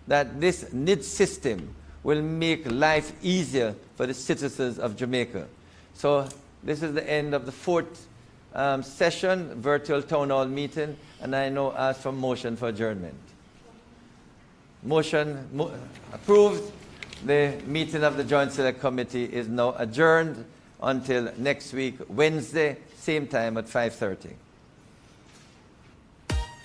Speaker 2: that this NIDS system will make life easier for the citizens of Jamaica. So this is the end of the fourth session, virtual town hall meeting, and I now ask for motion for adjournment. Motion approved. The meeting of the Joint Select Committee is now adjourned until next week, Wednesday, same time at 5:30.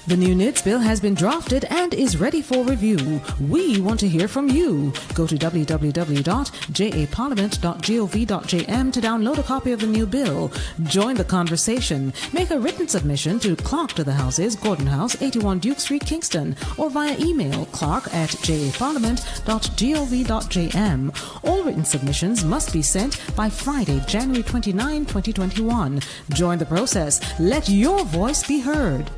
Speaker 1: The new NIDS bill has been drafted and is ready for review. We want to hear from you. Go to www.japarliament.gov.jm to download a copy of the new bill. Join the conversation. Make a written submission to Clerk to the Houses, Gordon House, 81 Duke Street, Kingston, or via email clark@japarliament.gov.jm. All written submissions must be sent by Friday, January 29, 2021. Join the process. Let your voice be heard.